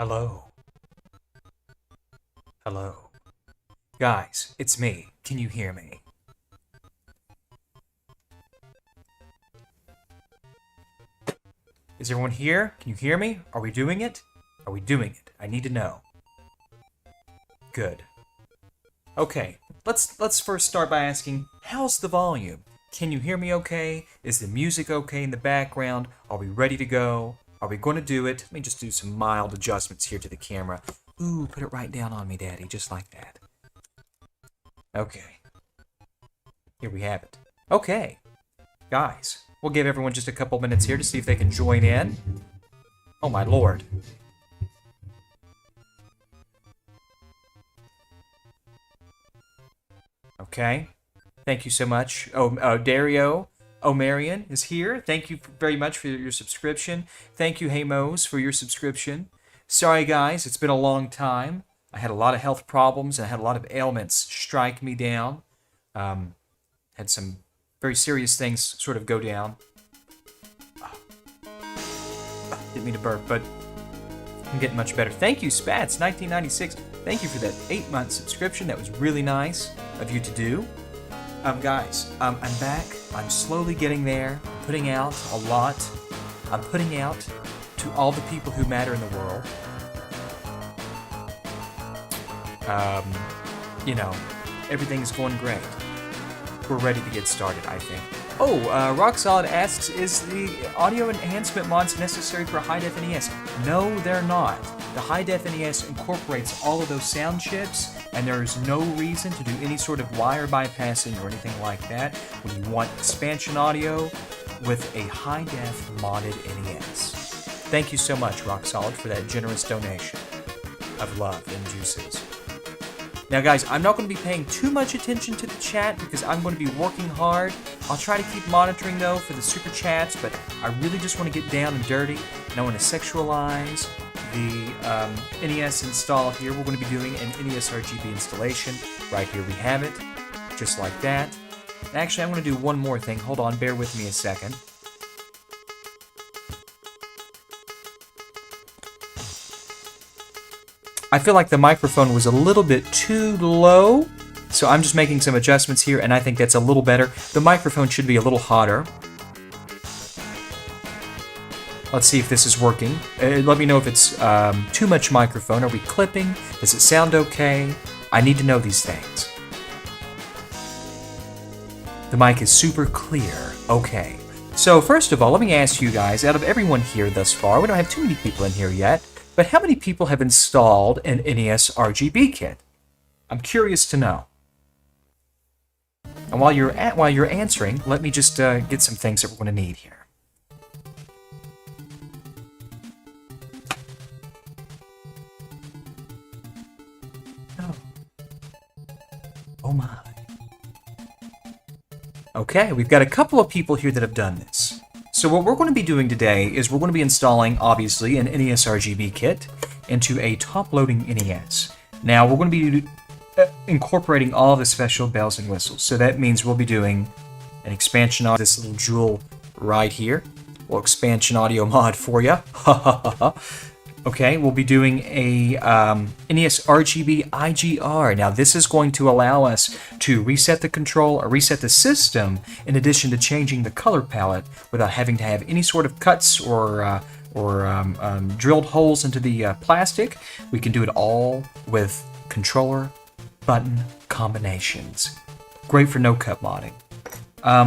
Hello. Hello. Guys, it's me. Can you hear me? Is everyone here? Can you hear me? Are we doing it? Are we doing it? I need to know. Good. Okay, let's first start by asking, how's the volume? Can you hear me okay? Is the music okay in the background? Are we ready to go? Are we going to do it? Let me just do some mild adjustments here to the camera. Ooh, put it right down on me, Daddy, just like that. Okay. Here we have it. Okay. Guys, we'll give everyone just a couple minutes here to see if they can join in. Oh my lord. Okay. Thank you so much. Dario O'Marion is here. Thank you very much for your subscription. Thank you, Hey Mose, for your subscription. Sorry, guys, it's been a long time. I had a lot of health problems and I had a lot of ailments strike me down. Had some very serious things sort of go down. Didn't mean to burp, but I'm getting much better. Thank you, Spats, 1996. Thank you for that 8-month subscription. That was really nice of you to do. Guys, I'm back. I'm slowly getting there. I'm putting out a lot. I'm putting out to all the people who matter in the world. You know, everything's going great. We're ready to get started, I think. Oh, Rock Solid asks, is the audio enhancement mods necessary for high-def NES? No, they're not. The high-def NES incorporates all of those sound chips, and there is no reason to do any sort of wire bypassing or anything like that when you want expansion audio with a high-def modded NES. Thank you so much, Rock Solid, for that generous donation of love and juices. Now, guys, I'm not going to be paying too much attention to the chat because I'm going to be working hard. I'll try to keep monitoring, though, for the super chats, but I really just want to get down and dirty, and I want to sexualize the NES install here. We're going to be doing an NESRGB installation. Right here we have it, just like that. And actually, I'm going to do one more thing. Hold on, bear with me a second. I feel like the microphone was a little bit too low, so I'm just making some adjustments here, and I think that's a little better. The microphone should be a little hotter. Let's see if this is working. Let me know if it's too much microphone. Are we clipping? Does it sound okay? I need to know these things. The mic is super clear. Okay. So first of all, let me ask you guys, out of everyone here thus far, we don't have too many people in here yet, but how many people have installed an NESRGB kit? I'm curious to know. And while you're answering, let me just get some things that we're going to need here. Oh my. Okay, we've got a couple of people here that have done this. So what we're going to be doing today is we're going to be installing, obviously, an NESRGB kit into a top-loading NES. Now, we're going to be incorporating all the special bells and whistles. So that means we'll be doing an expansion of this little jewel right here. Little expansion audio mod for you. Okay, we'll be doing a NESRGB IGR. Now, this is going to allow us to reset the control or reset the system in addition to changing the color palette without having to have any sort of cuts or drilled holes into the plastic. We can do it all with controller button combinations. Great for no-cut modding.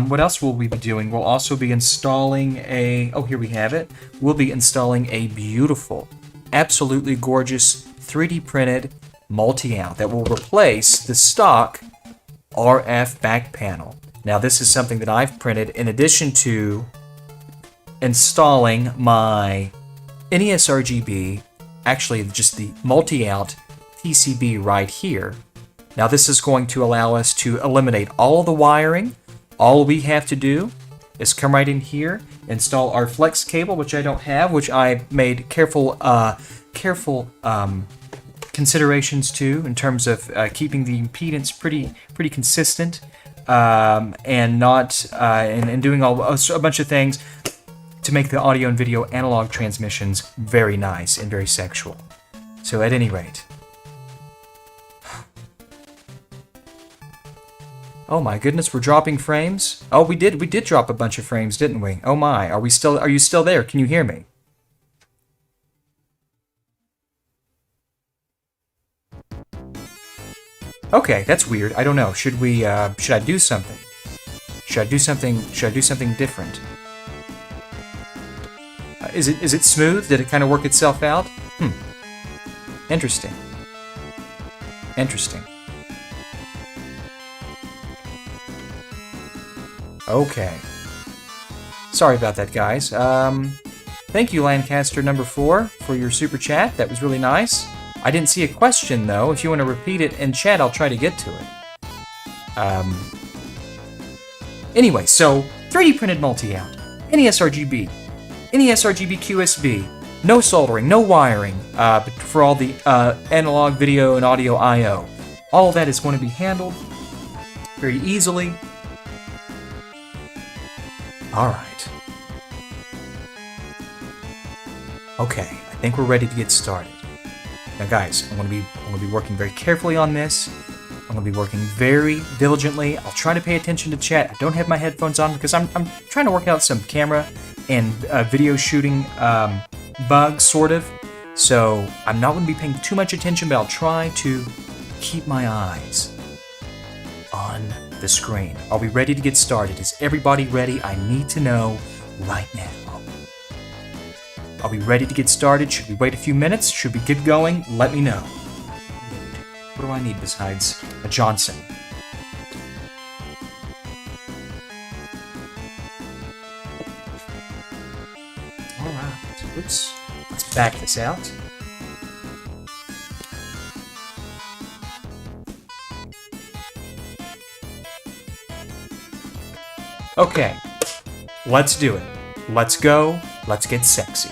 What else will we be doing? We'll also be installing a... Oh, here we have it. We'll be installing a beautiful, absolutely gorgeous 3D printed multi-out that will replace the stock RF back panel. Now, this is something that I've printed in addition to installing my NESRGB, actually just the multi-out PCB right here. Now, this is going to allow us to eliminate all the wiring. All we have to do is come right in here, install our flex cable, which I don't have, which I made careful considerations to in terms of keeping the impedance pretty consistent, and not and doing a bunch of things to make the audio and video analog transmissions very nice and very sexual. So at any rate. Oh my goodness, we're dropping frames? Oh, we did drop a bunch of frames, didn't we? Oh my, are you still there? Can you hear me? Okay, that's weird. I don't know. Should I do something? Should I do something different? Is it smooth? Did it kind of work itself out? Interesting. Interesting. Okay. Sorry about that, guys. Thank you, Lancaster number 4, for your super chat. That was really nice. I didn't see a question, though. If you want to repeat it in chat, I'll try to get to it. Anyway, so 3D printed multi-out, NESRGB, NESRGB QSB, no soldering, no wiring for all the analog, video, and audio I/O. All of that is going to be handled very easily. All right. Okay, I think we're ready to get started. Now, guys, I'm going to be working very carefully on this. I'm going to be working very diligently. I'll try to pay attention to chat. I don't have my headphones on because I'm trying to work out some camera and video shooting bugs, sort of. So I'm not going to be paying too much attention, but I'll try to keep my eyes on the screen. Are we ready to get started? Is everybody ready? I need to know right now. Are we ready to get started? Should we wait a few minutes? Should we get going? Let me know. What do I need besides a Johnson? Alright, oops. Let's back this out. Okay, let's do it. Let's go. Let's get sexy.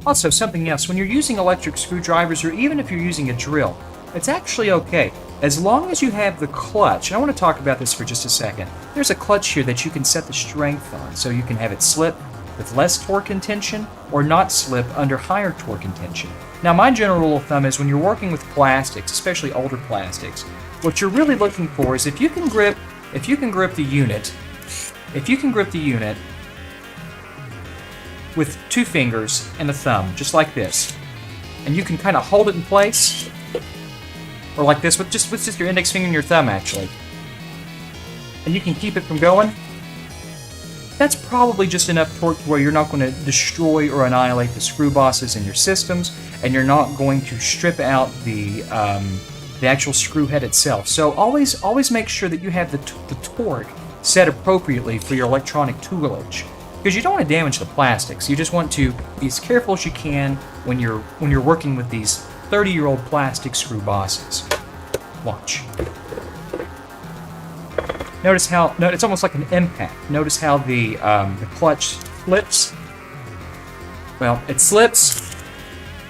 Also, something else, when you're using electric screwdrivers, or even if you're using a drill, it's actually okay. As long as you have the clutch, and I want to talk about this for just a second. There's a clutch here that you can set the strength on, so you can have it slip with less torque and tension, or not slip under higher torque and tension. Now, my general rule of thumb is when you're working with plastics, especially older plastics, what you're really looking for is if you can grip the unit with 2 fingers and a thumb, just like this, and you can kind of hold it in place, or like this with just your index finger and your thumb actually, and you can keep it from going. That's probably just enough torque where you're not going to destroy or annihilate the screw bosses in your systems, and you're not going to strip out the actual screw head itself. So always make sure that you have the torque set appropriately for your electronic toolage, because you don't want to damage the plastics. You just want to be as careful as you can when you're working with these 30-year-old plastic screw bosses. Watch. Notice how it's almost like an impact. Notice how the clutch slips. Well, it slips,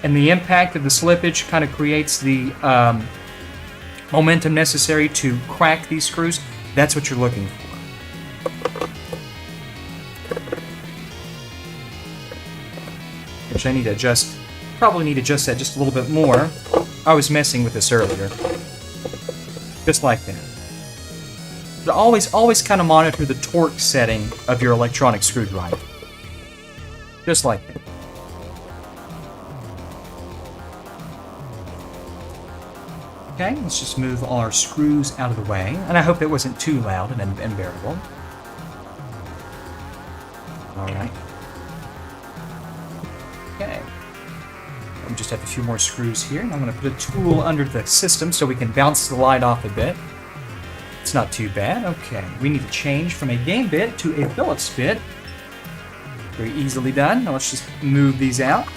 and the impact of the slippage kind of creates the momentum necessary to crack these screws. That's what you're looking for. Which I need to adjust. Probably need to adjust that just a little bit more. I was messing with this earlier. Just like that. But always kind of monitor the torque setting of your electronic screwdriver. Just like that. Okay, let's just move all our screws out of the way. And I hope that wasn't too loud and unbearable. Alright. Okay. We just have a few more screws here, and I'm going to put a tool under the system so we can bounce the light off a bit. It's not too bad. Okay, we need to change from a game bit to a Phillips bit. Very easily done. Now let's just move these out.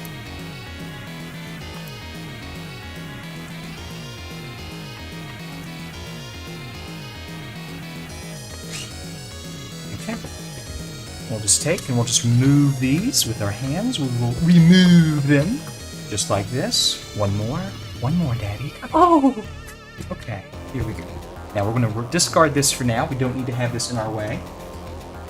Okay. We'll just move these with our hands. We will remove them. Just like this. One more, Daddy. Oh! Okay, here we go. Now we're going to discard this for now. We don't need to have this in our way.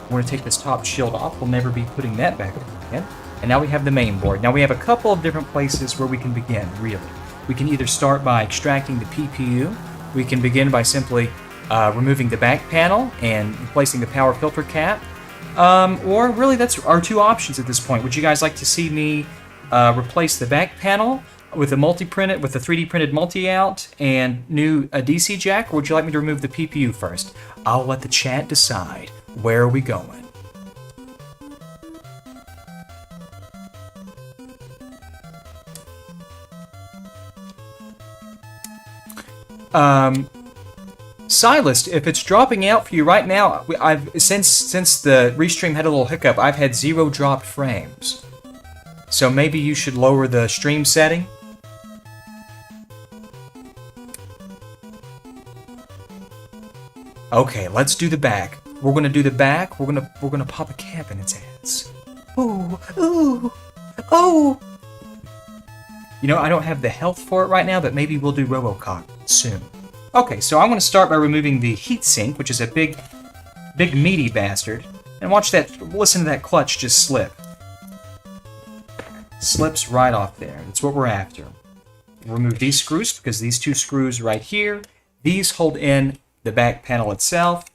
We're going to take this top shield off. We'll never be putting that back again. And now we have the main board. Now we have a couple of different places where we can begin, really. We can either start by extracting the PPU. We can begin by simply removing the back panel and replacing the power filter cap. Or really, that's our 2 options at this point. Would you guys like to see me replace the back panel with a with a 3D printed multi-out and new DC jack, or would you like me to remove the PPU first? I'll let the chat decide. Where are we going? Silas, if it's dropping out for you right now, since the restream had a little hiccup, I've had 0 dropped frames. So maybe you should lower the stream setting. Okay, let's do the back. We're gonna do the back. We're gonna pop a cap in its ass. Ooh, ooh, oh! You know, I don't have the health for it right now, but maybe we'll do RoboCop soon. Okay, so I'm gonna start by removing the heatsink, which is a big meaty bastard, and watch that. Listen to that clutch just slip. Slips right off there. That's what we're after. Remove these screws because these 2 screws right here, these hold in the back panel itself.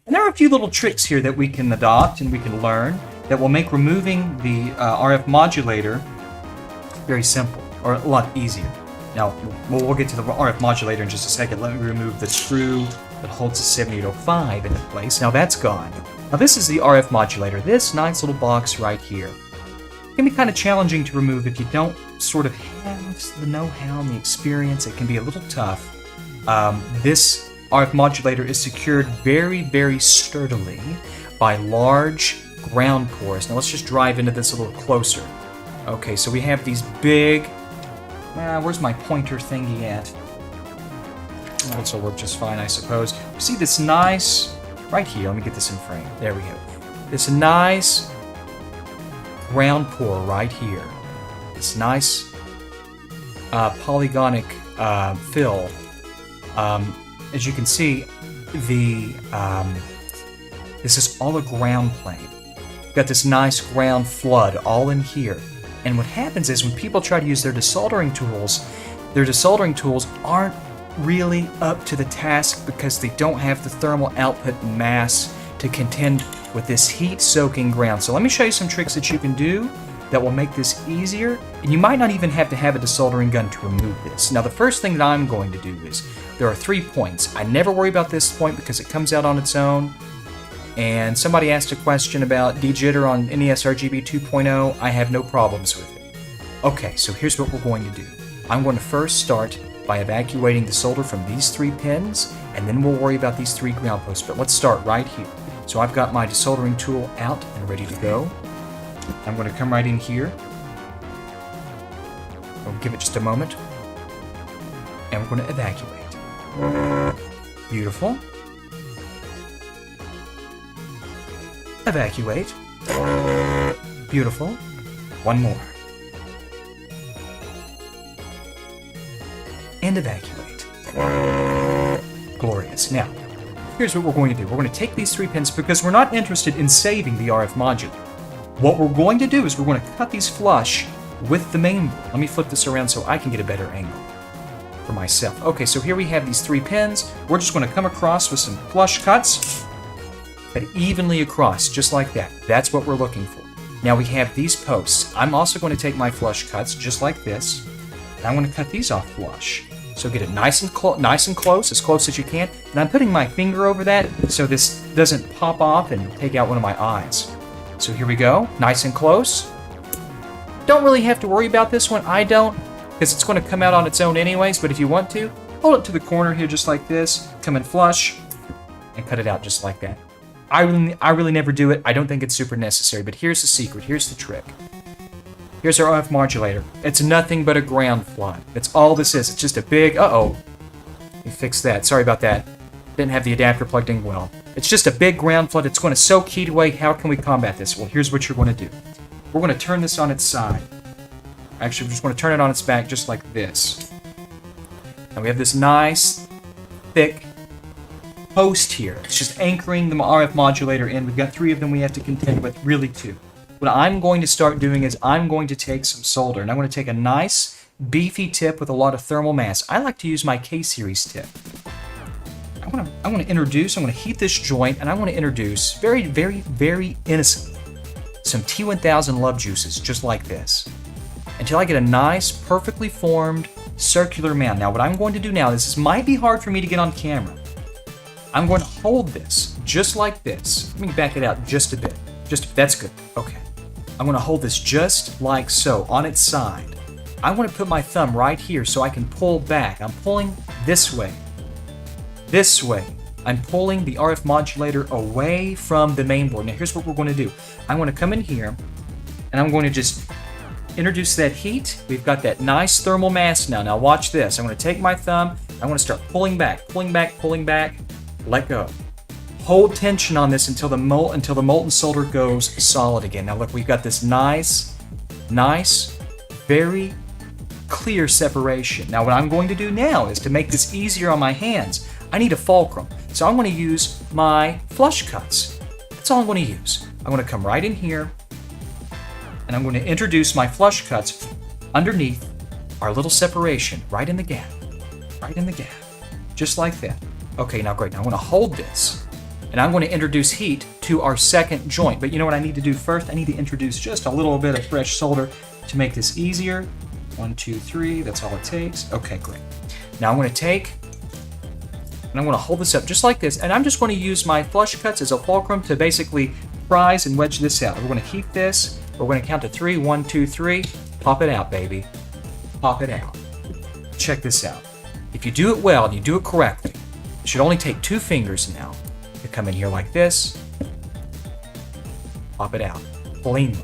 And there are a few little tricks here that we can adopt and we can learn that will make removing the RF modulator very simple, or a lot easier. Now, we'll get to the RF modulator in just a second. Let me remove the screw that holds the 7805 into place. Now that's gone. Now this is the RF modulator, this nice little box right here. It can be kind of challenging to remove if you don't sort of have the know-how and the experience. It can be a little tough. This RF modulator is secured very, very sturdily by large ground cores. Now let's just drive into this a little closer. Okay, so we have these big... where's my pointer thingy at? This will work just fine, I suppose. You see this nice... Right here, let me get this in frame. There we go. This nice ground core right here. This nice polygonic fill. As you can see, this is all a ground plane. Got this nice ground flood all in here. And what happens is when people try to use their desoldering tools aren't really up to the task because they don't have the thermal output mass to contend with this heat-soaking ground. So let me show you some tricks that you can do that will make this easier, and you might not even have to have a desoldering gun to remove this. Now the first thing that I'm going to do is, there are 3 points. I never worry about this point because it comes out on its own, and somebody asked a question about dejitter on NESRGB 2.0. I have no problems with it. Okay, so here's what we're going to do. I'm going to first start by evacuating the solder from these 3 pins, and then we'll worry about these 3 ground posts, but let's start right here. So I've got my desoldering tool out and ready to go. I'm going to come right in here. I'll give it just a moment. And we're going to evacuate. Beautiful. Evacuate. Beautiful. One more. And evacuate. Glorious. Now, here's what we're going to do. We're going to take these 3 pins because we're not interested in saving the RF modulator. What we're going to do is we're going to cut these flush with the main board. Let me flip this around so I can get a better angle for myself. Okay, so here we have these 3 pins. We're just going to come across with some flush cuts, but evenly across, just like that. That's what we're looking for. Now we have these posts. I'm also going to take my flush cuts, just like this, and I'm going to cut these off flush. So get it nice and close, as close as you can. And I'm putting my finger over that so this doesn't pop off and take out one of my eyes. So here we go, nice and close. Don't really have to worry about this one. I don't, because it's going to come out on its own anyways. But if you want to, hold it to the corner here just like this, come in flush, and cut it out just like that. I really never do it. I don't think it's super necessary. But here's the secret. Here's the trick. Here's our RF modulator. It's nothing but a ground flood. That's all this is. It's just a big... Uh-oh. Let me fix that. Sorry about that. Didn't have the adapter plugged in well. It's just a big ground flood. It's going to soak heat away. How can we combat this? Well, here's what you're going to do. We're going to turn this on its side. Actually, we're just going to turn it on its back just like this. And we have this nice, thick post here. It's just anchoring the RF modulator in. We've got 3 of them we have to contend with, really 2. What I'm going to start doing is I'm going to take some solder, and I'm going to take a nice, beefy tip with a lot of thermal mass. I like to use my K-series tip. I'm going to heat this joint, and I want to introduce, very, very, very innocently, some T1000 love juices, just like this, until I get a nice, perfectly formed, circular mound. Now, what I'm going to do now, this might be hard for me to get on camera. I'm going to hold this, just like this. Let me back it out just a bit. That's good. Okay. I'm going to hold this just like so, on its side. I want to put my thumb right here so I can pull back. I'm pulling this way. This way. I'm pulling the RF modulator away from the main board. Now here's what we're going to do. I'm going to come in here, and I'm going to just introduce that heat. We've got that nice thermal mass now. Now watch this. I'm going to take my thumb. I want to start pulling back, pulling back, pulling back. Let go. Hold tension on this until the molten solder goes solid again. Now look, we've got this nice, very clear separation. Now what I'm going to do now is to make this easier on my hands, I need a fulcrum. So I'm going to use my flush cuts. That's all I'm going to use. I'm going to come right in here, and I'm going to introduce my flush cuts underneath our little separation, right in the gap, just like that. Okay, now great. Now I'm going to hold this, and I'm going to introduce heat to our second joint. But you know what I need to do first? I need to introduce just a little bit of fresh solder to make this easier. 1, 2, 3, that's all it takes. Okay, great. Now I'm going to take, and I'm going to hold this up just like this, and I'm just going to use my flush cuts as a fulcrum to basically prise and wedge this out. We're going to heat this. We're going to count to 3. 1, 2, 3. Pop it out, baby. Pop it out. Check this out. If you do it well and you do it correctly, it should only take 2 fingers now. You come in here like this. Pop it out. Cleanly.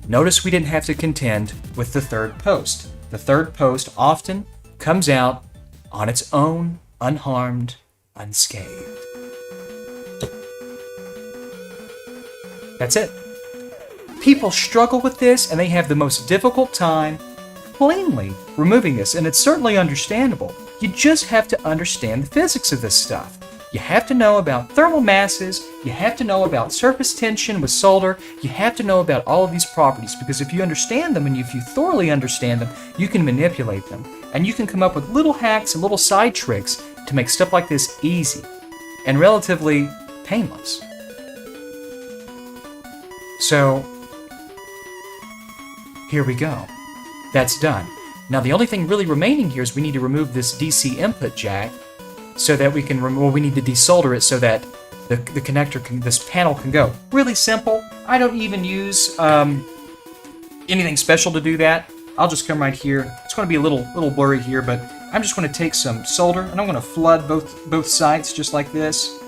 Notice we didn't have to contend with the third post. The third post often comes out on its own, unharmed, unscathed. That's it. People struggle with this, and they have the most difficult time cleanly removing this, and it's certainly understandable. You just have to understand the physics of this stuff. You have to know about thermal masses, you have to know about surface tension with solder, you have to know about all of these properties, because if you understand them and if you thoroughly understand them, you can manipulate them. And you can come up with little hacks and little side tricks to make stuff like this easy and relatively painless. So, here we go. That's done. Now the only thing really remaining here is we need to remove this DC input jack so that we can we need to desolder it so that the connector this panel can go. Really simple. I don't even use anything special to do that. I'll just come right here. It's going to be a little blurry here, but I'm just going to take some solder and I'm going to flood both sides just like this.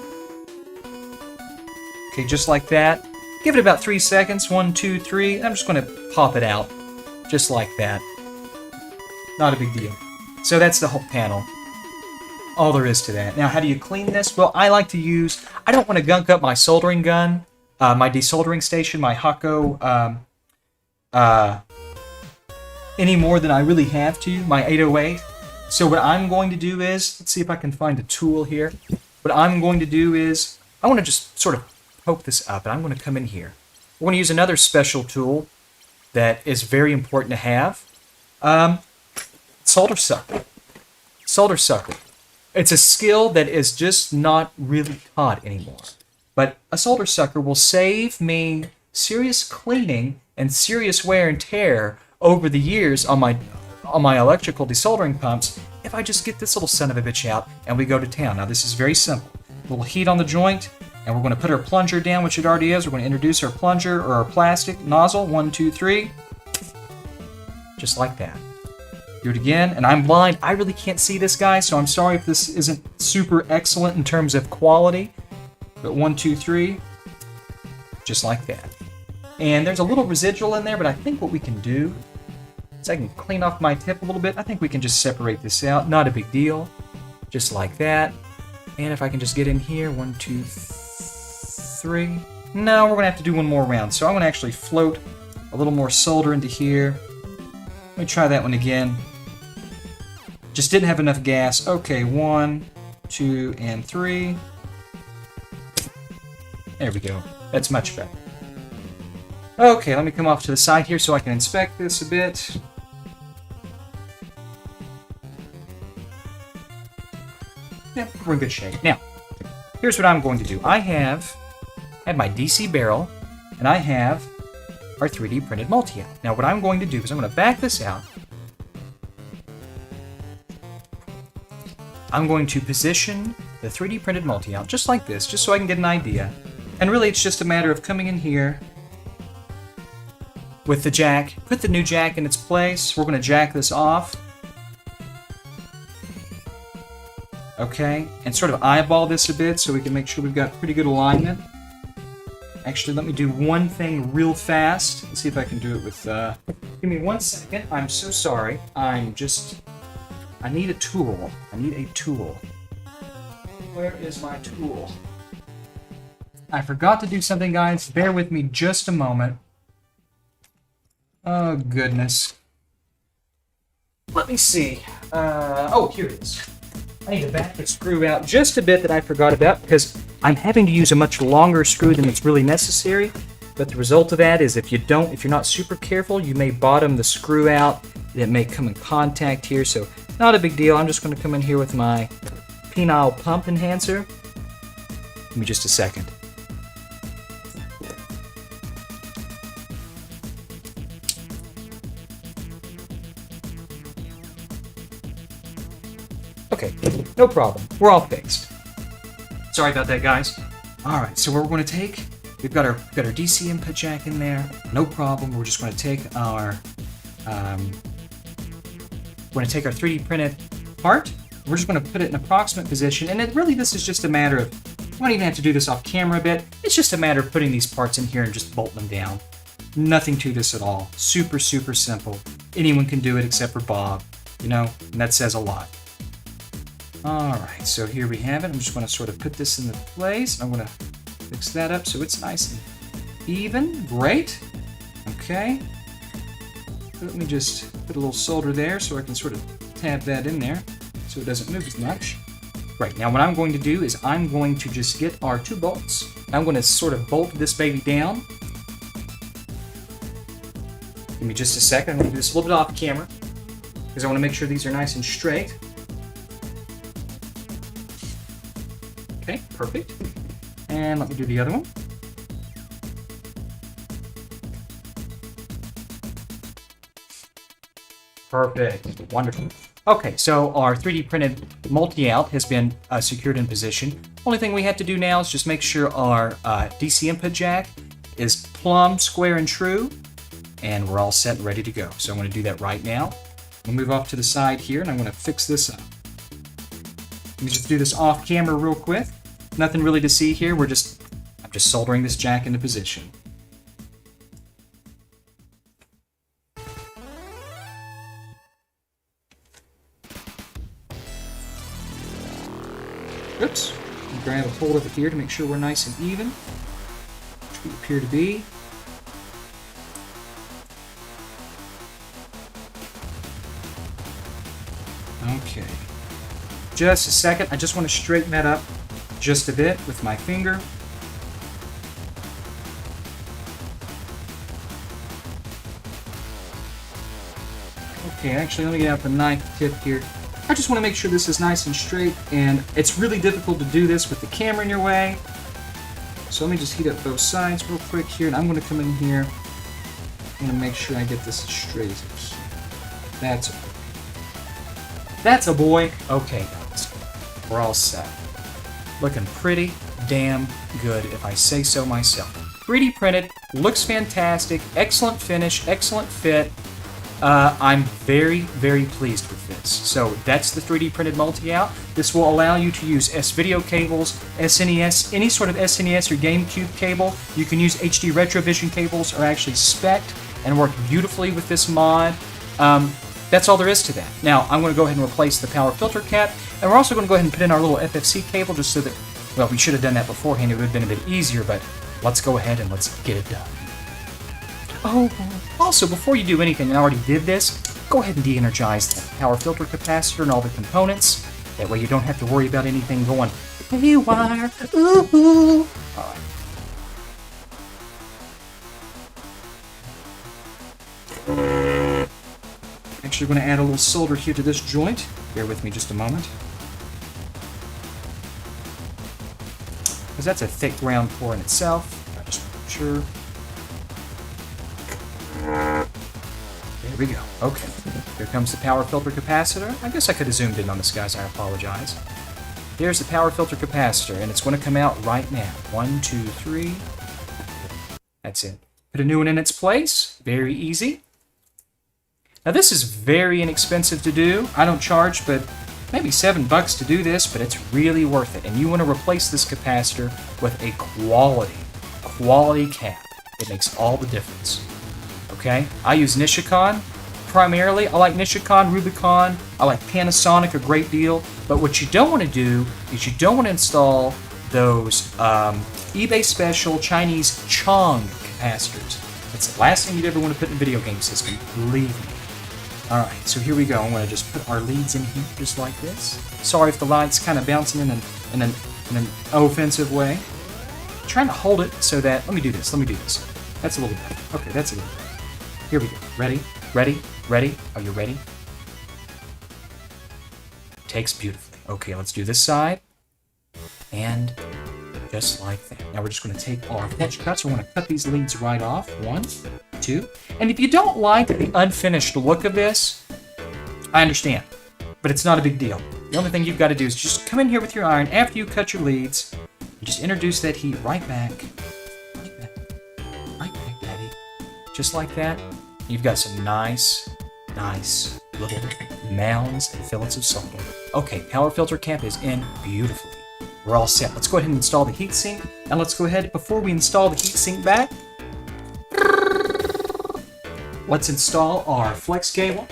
Okay, just like that. Give it about 3 seconds. 1, 2, 3. I'm just going to pop it out just like that. Not a big deal. So that's the whole panel. All there is to that. Now, how do you clean this? Well, I like to use... I don't want to gunk up my soldering gun, my desoldering station, my Hakko, any more than I really have to, my 808. So what I'm going to do is... Let's see if I can find a tool here. What I'm going to do is... I want to just sort of poke this up, and I'm going to come in here. We're going to use another special tool that is very important to have. Solder sucker. Solder sucker. It's a skill that is just not really taught anymore. But a solder sucker will save me serious cleaning and serious wear and tear over the years on my electrical desoldering pumps if I just get this little son of a bitch out and we go to town. Now this is very simple. A little heat on the joint, and we're going to put our plunger down, which it already is. We're going to introduce our plunger or our plastic nozzle. 1, 2, 3. Just like that. Do it again, and I'm blind. I really can't see this guy, so I'm sorry if this isn't super excellent in terms of quality. But 1, 2, 3, just like that. And there's a little residual in there, but I think what we can do is I can clean off my tip a little bit. I think we can just separate this out. Not a big deal. Just like that. And if I can just get in here, 1, 2, 3. No, we're going to have to do one more round. So I'm going to actually float a little more solder into here. Let me try that one again. Just didn't have enough gas. Okay, 1, 2, and 3. There we go. That's much better. Okay, let me come off to the side here so I can inspect this a bit. Yeah, we're in good shape. Now, here's what I'm going to do. I have my DC barrel, and I have our 3D printed multi-out. Now, what I'm going to do is I'm going to back this out. I'm going to position the 3D printed multi-out just like this, just so I can get an idea. And really, it's just a matter of coming in here with the jack, put the new jack in its place. We're going to jack this off. Okay, and sort of eyeball this a bit so we can make sure we've got pretty good alignment. Actually, let me do one thing real fast. Let's see if I can do it with... Give me 1 second. I'm so sorry. I need a tool. I need a tool. Where is my tool? I forgot to do something, guys. Bear with me just a moment. Oh, goodness. Let me see. Oh, here it is. I need to back the screw out just a bit that I forgot about because I'm having to use a much longer screw than it's really necessary. But the result of that is if you're not super careful, you may bottom the screw out and it may come in contact here. So not a big deal. I'm just going to come in here with my penile pump enhancer. Give me just a second. Okay, no problem. We're all fixed. Sorry about that, guys. All right, so what we're going to take, we've got our DC input jack in there. No problem. We're just going to take our 3D printed part. We're just going to put it in approximate position, and this is just a matter of. You don't even have to do this off camera a bit. It's just a matter of putting these parts in here and just bolting them down. Nothing to this at all. Super, super simple. Anyone can do it except for Bob, and that says a lot. Alright, so here we have it. I'm just going to sort of put this into place. I'm going to fix that up so it's nice and even. Great. Okay. Let me just put a little solder there so I can sort of tab that in there so it doesn't move as much. Great. Now what I'm going to do is I'm going to just get our 2 bolts. I'm going to sort of bolt this baby down. Give me just a second. I'm going to do this a little bit off camera because I want to make sure these are nice and straight. Okay, perfect. And let me do the other one. Perfect. Wonderful. Okay, so our 3D printed multi-out has been secured in position. Only thing we have to do now is just make sure our DC input jack is plumb, square, and true, and we're all set and ready to go. So I'm going to do that right now. I'll move off to the side here, and I'm going to fix this up. Let me just do this off camera real quick. Nothing really to see here. I'm just soldering this jack into position. Oops. Grab a hold of it here to make sure we're nice and even, which we appear to be. Okay. Just a second. I just want to straighten that up just a bit with my finger. Okay, actually, let me get out the knife tip here. I just want to make sure this is nice and straight, and it's really difficult to do this with the camera in your way. So let me just heat up both sides real quick here, and I'm going to come in here. I'm going to make sure I get this as straight as I can. That's a boy. Okay, guys, we're all set. Looking pretty damn good, if I say so myself. 3D printed, looks fantastic, excellent finish, excellent fit. I'm very, very pleased with this. So that's the 3D printed multi-out. This will allow you to use S-video cables, SNES, any sort of SNES or GameCube cable. You can use HD Retrovision cables, are actually spec'd and work beautifully with this mod. That's all there is to that. Now, I'm going to go ahead and replace the power filter cap, and we're also going to go ahead and put in our little FFC cable just so that, well, we should have done that beforehand. It would have been a bit easier, but let's go ahead and let's get it done. Oh, also, before you do anything, and I already did this, go ahead and de-energize the power filter capacitor and all the components. That way you don't have to worry about anything going haywire. Ooh. All right. Actually, we're going to add a little solder here to this joint. Bear with me just a moment. Because that's a thick round core in itself. I just want to make sure. There we go. Okay. Here comes the power filter capacitor. I guess I could have zoomed in on this, guys. I apologize. Here's the power filter capacitor, and it's going to come out right now. 1, 2, 3. That's it. Put a new one in its place. Very easy. Now, this is very inexpensive to do. I don't charge, but maybe $7 to do this, but it's really worth it. And you want to replace this capacitor with a quality cap. It makes all the difference. Okay, I use Nishikon primarily. I like Nishikon, Rubicon. I like Panasonic a great deal. But what you don't want to do is you don't want to install those eBay special Chinese Chong capacitors. That's the last thing you'd ever want to put in a video game system. Believe me. All right, so here we go. I'm going to just put our leads in here just like this. Sorry if the light's kind of bouncing in an offensive way. I'm trying to hold it so that. Let me do this. That's a little better. Okay, that's a little better. Here we go. Ready? Ready? Ready? Are you ready? Takes beautifully. Okay, let's do this side. And just like that. Now we're just going to take our pinch cuts. We're going to cut these leads right off. 1, 2. And if you don't like the unfinished look of this, I understand. But it's not a big deal. The only thing you've got to do is just come in here with your iron after you cut your leads. And just introduce that heat right back. Just like that, you've got some nice little mounds and fillets of solder. Okay, power filter cap is in beautifully. We're all set. Let's go ahead and install the heatsink. And let's go ahead, before we install the heatsink back, let's install our flex cable.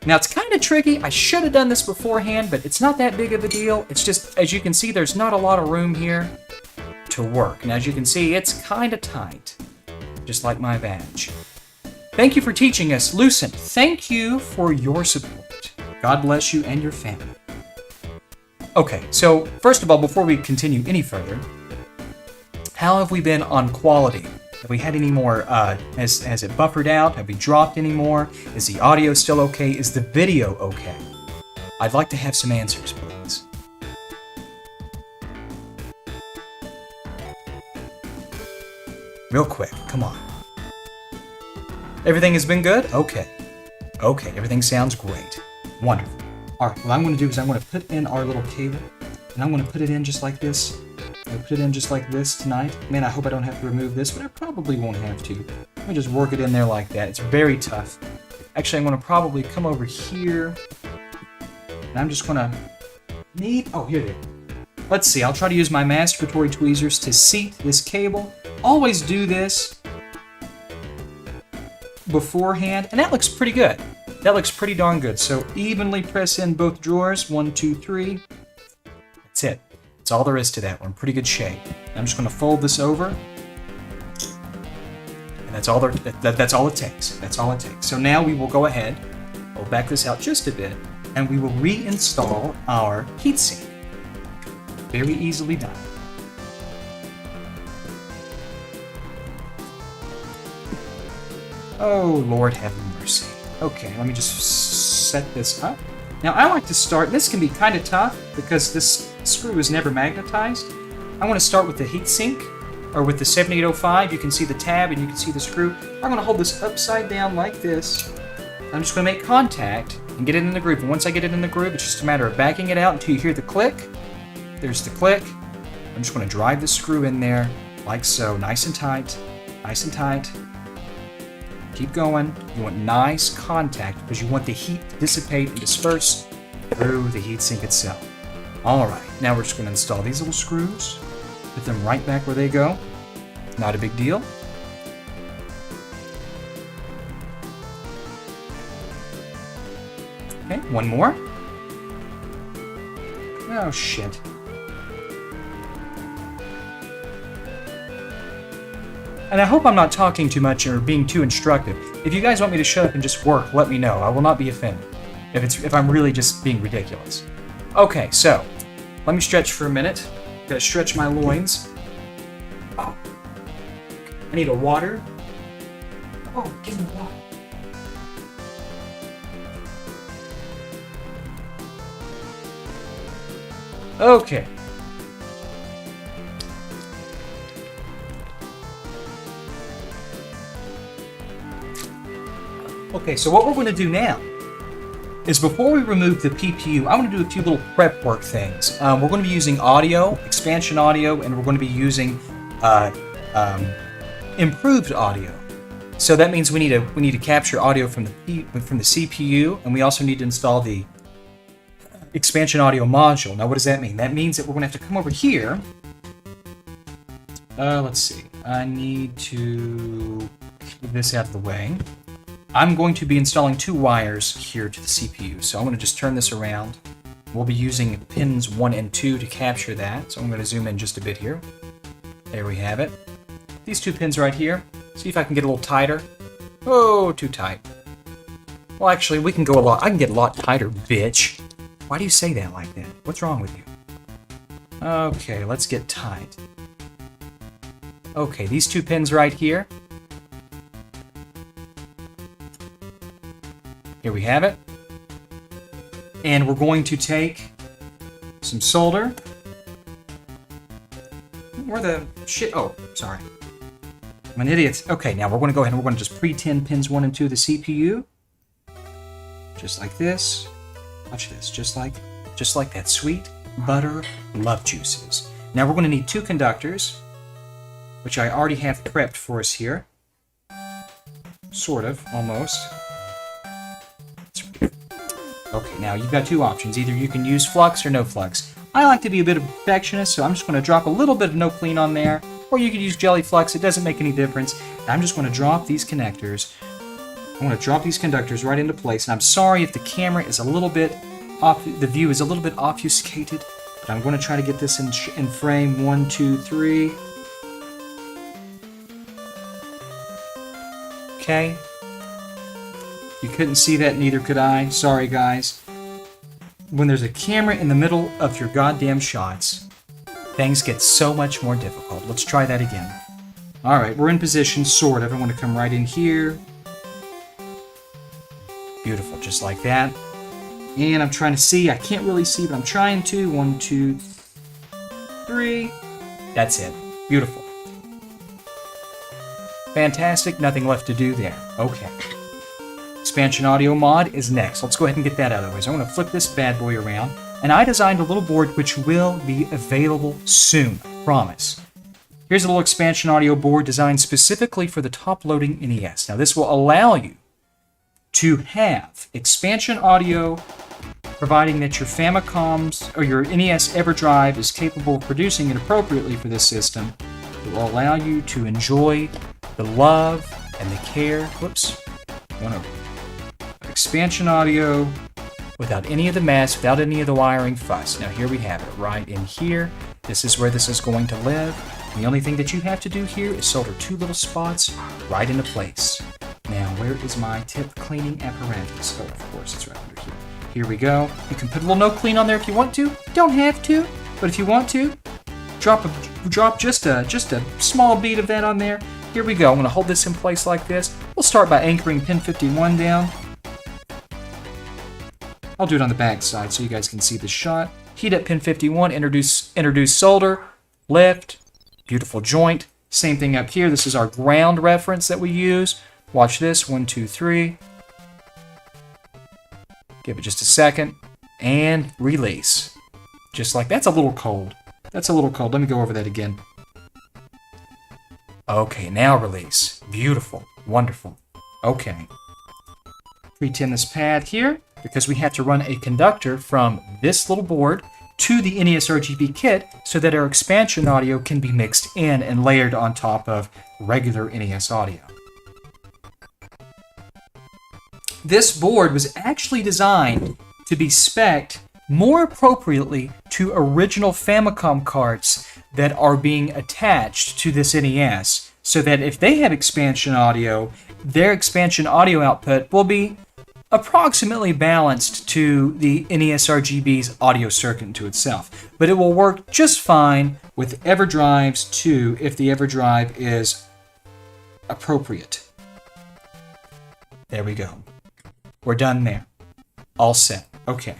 Now, it's kind of tricky. I should have done this beforehand, but it's not that big of a deal. It's just, as you can see, there's not a lot of room here to work. And as you can see, it's kind of tight, just like my badge. Thank you for teaching us, Lucent. Thank you for your support. God bless you and your family. Okay, so first of all, before we continue any further, how have we been on quality? Have we had any more, has it buffered out? Have we dropped any more? Is the audio still okay? Is the video okay? I'd like to have some answers, please. Real quick, come on. Everything has been good? Okay. Okay, everything sounds great. Wonderful. Alright, what I'm going to do is I'm going to put in our little cable, and I'm going to put it in just like this. I'll put it in just like this tonight. Man, I hope I don't have to remove this, but I probably won't have to. Let me just work it in there like that. It's very tough. Actually, I'm going to probably come over here, and I'm just going to oh, here it is. Let's see, I'll try to use my masturbatory tweezers to seat this cable. Always do this beforehand, and that looks pretty good. That looks pretty darn good. So evenly press in both drawers. 1, 2, 3. That's it. That's all there is to that. We're in pretty good shape. I'm just going to fold this over, and that's all that's all it takes. That's all it takes. So now we will go ahead. We'll back this out just a bit, and we will reinstall our heatsink. Very easily done. Oh, Lord have mercy. Okay, let me just set this up. Now, I like to start, this can be kind of tough because this screw is never magnetized. I want to start with the heatsink, or with the 7805. You can see the tab and you can see the screw. I'm going to hold this upside down like this. I'm just going to make contact and get it in the groove. And once I get it in the groove, it's just a matter of backing it out until you hear the click. There's the click. I'm just going to drive the screw in there like so, nice and tight, nice and tight. Keep going. You want nice contact because you want the heat to dissipate and disperse through the heatsink itself. Alright, now we're just going to install these little screws. Put them right back where they go. Not a big deal. Okay, one more. Oh, shit. And I hope I'm not talking too much or being too instructive. If you guys want me to shut up and just work, let me know. I will not be offended if I'm really just being ridiculous. Okay, so let me stretch for a minute. Gotta stretch my loins. Oh, I need a water. Oh, give me water. Okay. Okay, so what we're going to do now is before we remove the PPU, I want to do a few little prep work things. We're going to be using audio, expansion audio, and we're going to be using improved audio. So that means we need to capture audio from the CPU, and we also need to install the expansion audio module. Now, what does that mean? That means that we're going to have to come over here. Let's see. I need to get this out of the way. I'm going to be installing 2 wires here to the CPU, so I'm going to just turn this around. We'll be using pins 1 and 2 to capture that, so I'm going to zoom in just a bit here. There we have it. These 2 pins right here. See if I can get a little tighter. Oh, too tight. Well, actually, we can go a lot. I can get a lot tighter, bitch. Why do you say that like that? What's wrong with you? Okay, let's get tight. Okay, these 2 pins right here. Here we have it. And we're going to take some solder. Where the shit? Oh, sorry. I'm an idiot. Okay, now we're going to go ahead and we're going to just pre-tin pins 1 and 2 of the CPU. Just like this. Watch this. Just like that. Sweet butter love juices. Now we're going to need 2 conductors, which I already have prepped for us here. Sort of, almost. Okay, now you've got 2 options. Either you can use flux or no flux. I like to be a bit of a perfectionist, so I'm just going to drop a little bit of no clean on there. Or you could use jelly flux. It doesn't make any difference. I'm just going to drop these connectors. I'm going to drop these conductors right into place. And I'm sorry if the camera is a little bit off, the view is a little bit obfuscated. But I'm going to try to get this in frame. 1, 2, 3. Okay. You couldn't see that, neither could I. Sorry, guys. when there's a camera in the middle of your goddamn shots, things get so much more difficult. Let's try that again. Alright, we're in position, sort of. I want to come right in here. Beautiful, just like that. And I'm trying to see. I can't really see, but I'm trying to. 1, 2, 3. That's it. Beautiful. Fantastic. Nothing left to do there. Okay. Expansion audio mod is next. Let's go ahead and get that out of the way. So I'm going to flip this bad boy around. And I designed a little board which will be available soon. I promise. Here's a little expansion audio board designed specifically for the top-loading NES. Now, this will allow you to have expansion audio, providing that your Famicom's or your NES EverDrive is capable of producing it appropriately for this system. It will allow you to enjoy the love and the care. Whoops. Expansion audio without any of the mess, without any of the wiring fuss. Now here we have it right in here. This is where this is going to live. And the only thing that you have to do here is solder 2 little spots right into place. Now, where is my tip cleaning apparatus? Oh, of course, it's right under here. Here we go. You can put a little no clean on there if you want to. Don't have to, but if you want to, drop just a small bead of that on there. Here we go. I'm going to hold this in place like this. We'll start by anchoring pin 51 down. I'll do it on the back side so you guys can see the shot. Heat up pin 51. Introduce solder. Lift. Beautiful joint. Same thing up here. This is our ground reference that we use. Watch this. 1, 2, 3. Give it just a second. And release. Just like that's a little cold. That's a little cold. Let me go over that again. Okay, now release. Beautiful. Wonderful. Okay. Pre-tin this pad here because we have to run a conductor from this little board to the NESRGB kit so that our expansion audio can be mixed in and layered on top of regular NES audio. This board was actually designed to be spec'd more appropriately to original Famicom carts that are being attached to this NES, so that if they have expansion audio, their expansion audio output will be approximately balanced to the NESRGB's audio circuit to itself. But it will work just fine with EverDrives too, if the EverDrive is appropriate. There we go. We're done there. All set. Okay.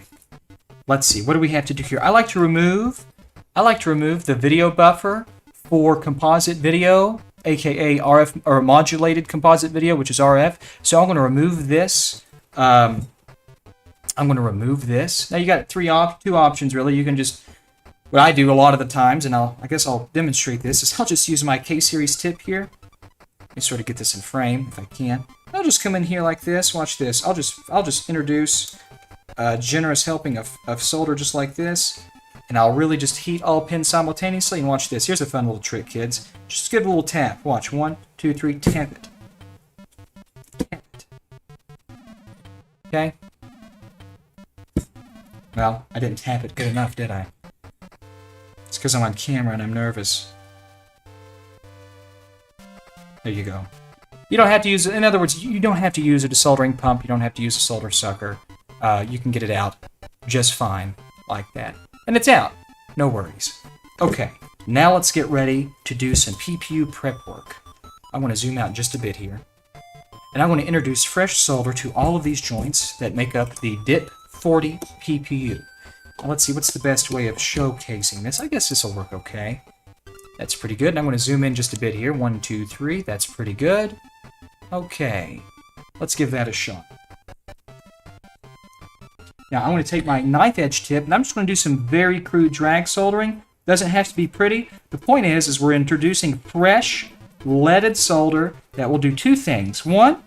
Let's see. What do we have to do here? I like to remove the video buffer for composite video, aka RF or modulated composite video, which is RF. So I'm going to remove this. I'm going to remove this. Now you got two options really. You can just, what I do a lot of the times, and I guess I'll demonstrate this, is I'll just use my K-series tip here. Let me sort of get this in frame if I can. I'll just come in here like this. Watch this. I'll just introduce a generous helping of solder just like this, and I'll really just heat all pins simultaneously. And watch this. Here's a fun little trick, kids. Just give it a little tap. Watch. 1, 2, 3. Tap it. Tap it. Okay. Well, I didn't tap it good enough, did I? It's because I'm on camera and I'm nervous. There you go. You don't have to use it. In other words, you don't have to use a desoldering pump. You don't have to use a solder sucker. You can get it out just fine like that. And it's out. No worries. Okay, now let's get ready to do some PPU prep work. I want to zoom out just a bit here. And I want to introduce fresh solder to all of these joints that make up the DIP 40 PPU. Now let's see, what's the best way of showcasing this? I guess this will work okay. That's pretty good. And I'm going to zoom in just a bit here. 1, 2, 3. That's pretty good. Okay. Let's give that a shot. Now I'm going to take my knife edge tip, and I'm just going to do some very crude drag soldering. Doesn't have to be pretty. The point is we're introducing fresh leaded solder that will do two things. One,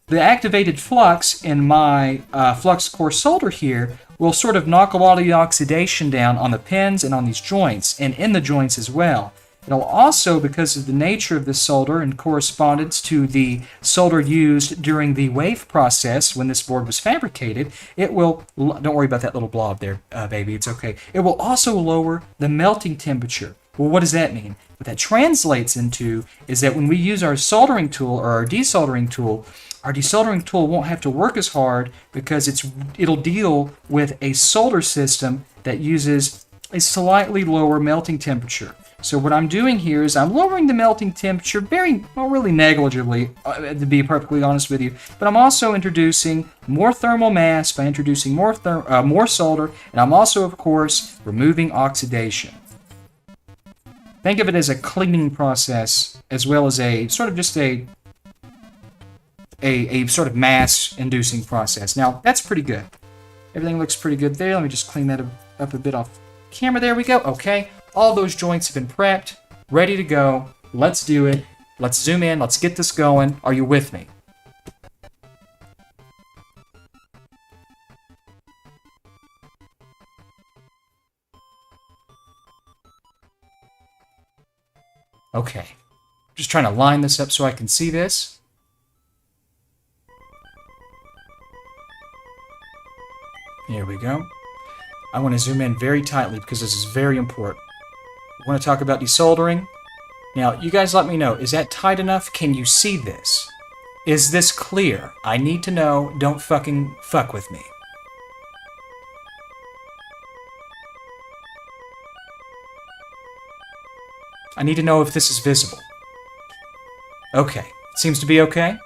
the activated flux in my flux core solder here will sort of knock a lot of the oxidation down on the pins and on these joints, and in the joints as well. It'll also, because of the nature of this solder in correspondence to the solder used during the wave process when this board was fabricated, it will, don't worry about that little blob there, baby, it's okay. It will also lower the melting temperature Well, what does that mean? What that translates into is that when we use our soldering tool or our desoldering tool won't have to work as hard because it'll deal with a solder system that uses a slightly lower melting temperature. So what I'm doing here is I'm lowering the melting temperature really negligibly, to be perfectly honest with you, but I'm also introducing more thermal mass by introducing more solder, and I'm also, of course, removing oxidation. Think of it as a cleaning process as well as a sort of sort of mass-inducing process. Now, that's pretty good. Everything looks pretty good there. Let me just clean that up a bit off camera. There we go. Okay. All those joints have been prepped, ready to go. Let's do it. Let's zoom in. Let's get this going. Are you with me? Okay. Just trying to line this up so I can see this. Here we go. I want to zoom in very tightly because this is very important. I want to talk about desoldering. Now, you guys let me know. Is that tight enough? Can you see this? Is this clear? I need to know. Don't fucking fuck with me. I need to know if this is visible. Okay. Seems to be okay.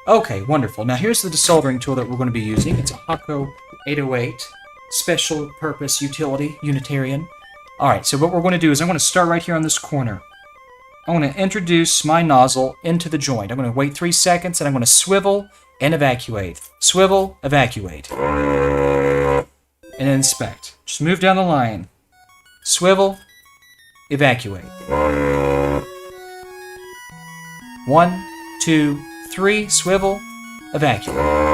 Okay, wonderful. Now here's the desoldering tool that we're going to be using. It's a Hako 808 special purpose utility, Unitarian. Alright, so what we're going to do is I'm going to start right here on this corner. I'm going to introduce my nozzle into the joint. I'm going to wait 3 seconds and I'm going to swivel and evacuate. Swivel, evacuate. And inspect. Just move down the line. Swivel, evacuate. 1, 2, 3, swivel, evacuate.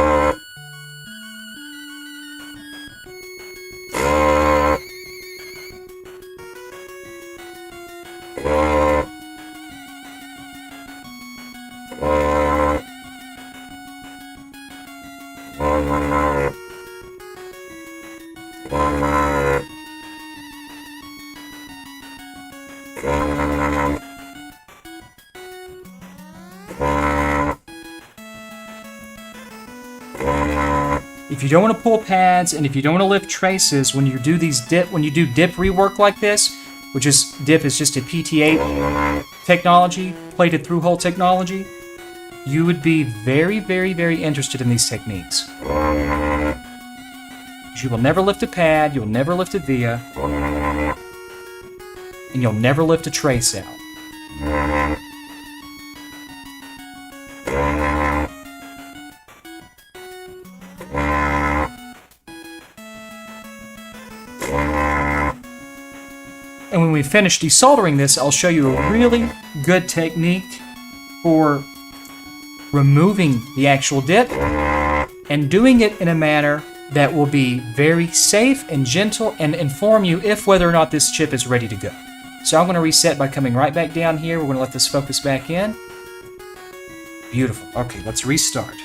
If you don't want to pull pads and if you don't want to lift traces when you do dip rework like this, which is dip is just a PTA technology, plated through hole technology, you would be very, very, very interested in these techniques. You will never lift a pad, you'll never lift a via, and you'll never lift a trace out. And when we finish desoldering this, I'll show you a really good technique for removing the actual dip and doing it in a manner that will be very safe and gentle and inform you if whether or not this chip is ready to go. So I'm going to reset by coming right back down here. We're going to let this focus back in. Beautiful. Okay, let's restart.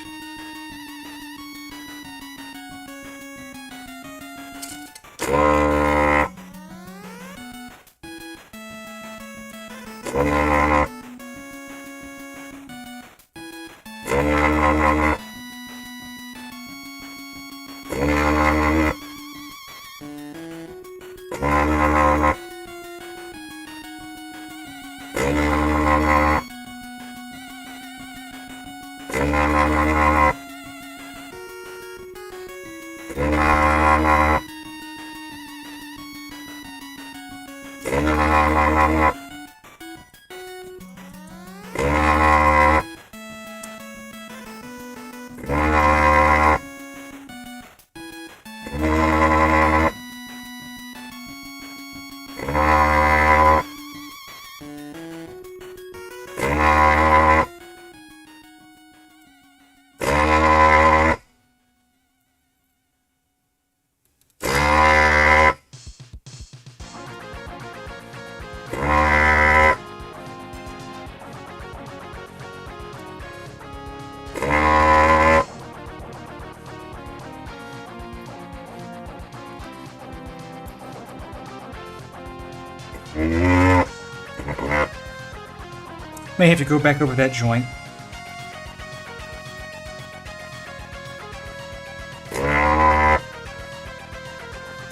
May have to go back over that joint.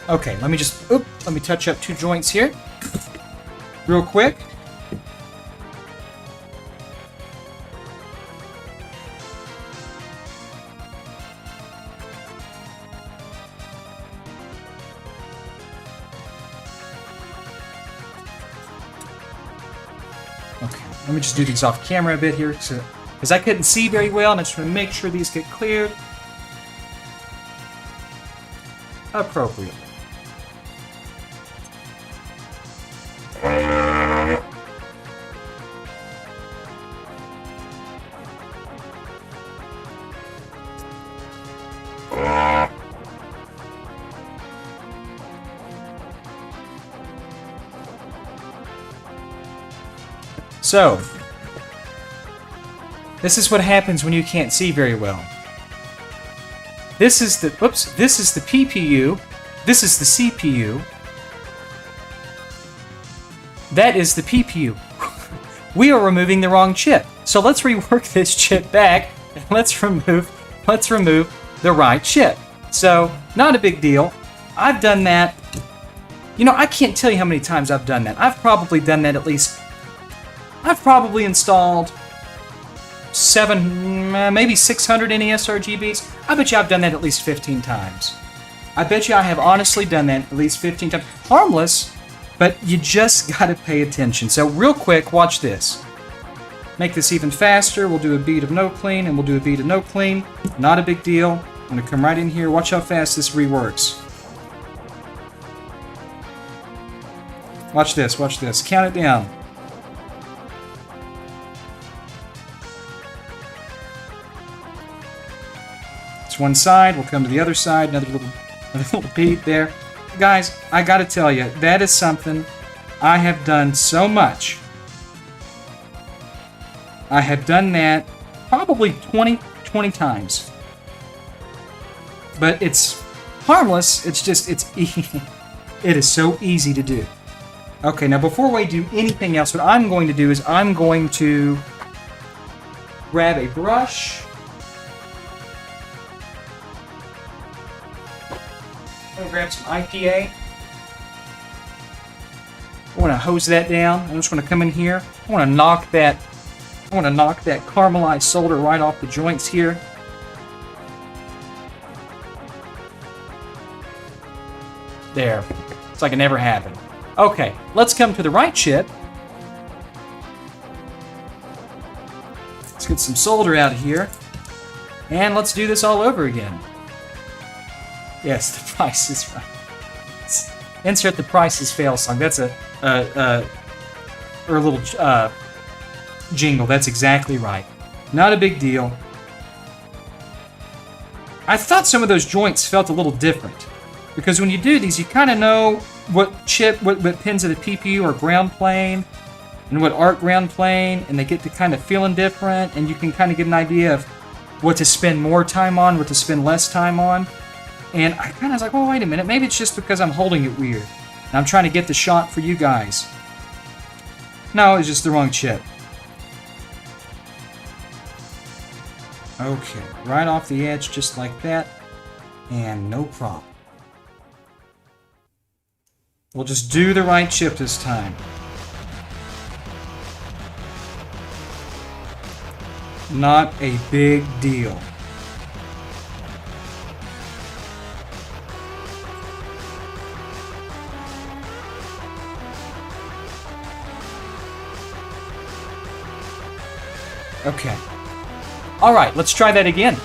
Okay, let me touch up 2 joints here. Real quick. Okay, let me just do these off camera a bit here, because I couldn't see very well, and I just want to make sure these get cleared appropriately. So, this is what happens when you can't see very well. This is the PPU. This is the CPU. That is the PPU. We are removing the wrong chip. So let's rework this chip back and let's remove the right chip. So, not a big deal. I've done that. You know, I can't tell you how many times I've done that. I've probably done that at least. I've probably installed 7, maybe 600 NESRGBs. I bet you I've done that at least 15 times. I bet you I have honestly done that at least 15 times. Harmless, but you just gotta pay attention. So real quick, watch this. Make this even faster. We'll do a bead of no clean, and we'll do a bead of no clean. Not a big deal. I'm gonna come right in here. Watch how fast this reworks. Watch this, watch this. Count it down. It's one side, we'll come to the other side, another little bead there. Guys, I gotta tell you, that is something I have done so much. I have done that probably 20 times. But it's harmless, it's easy. It is so easy to do. Okay, now before we do anything else, what I'm going to do is I'm going to grab a brush. I'm going to grab some IPA. I want to hose that down. I'm just going to come in here. I want to knock that caramelized solder right off the joints here. There. It's like it never happened. Okay, let's come to the right chip. Let's get some solder out of here. And let's do this all over again. Yes, the price is right. Insert the Price is Fail song. That's a little jingle. That's exactly right. Not a big deal. I thought some of those joints felt a little different. Because when you do these, you kind of know what pins of the PPU are ground plane and what aren't ground plane, and they get to kind of feeling different, and you can kind of get an idea of what to spend more time on, what to spend less time on. And I kind of was like, well, wait a minute, maybe it's just because I'm holding it weird. And I'm trying to get the shot for you guys. No, it's just the wrong chip. Okay, right off the edge, just like that. And no problem. We'll just do the right chip this time. Not a big deal. Okay. All right, let's try that again.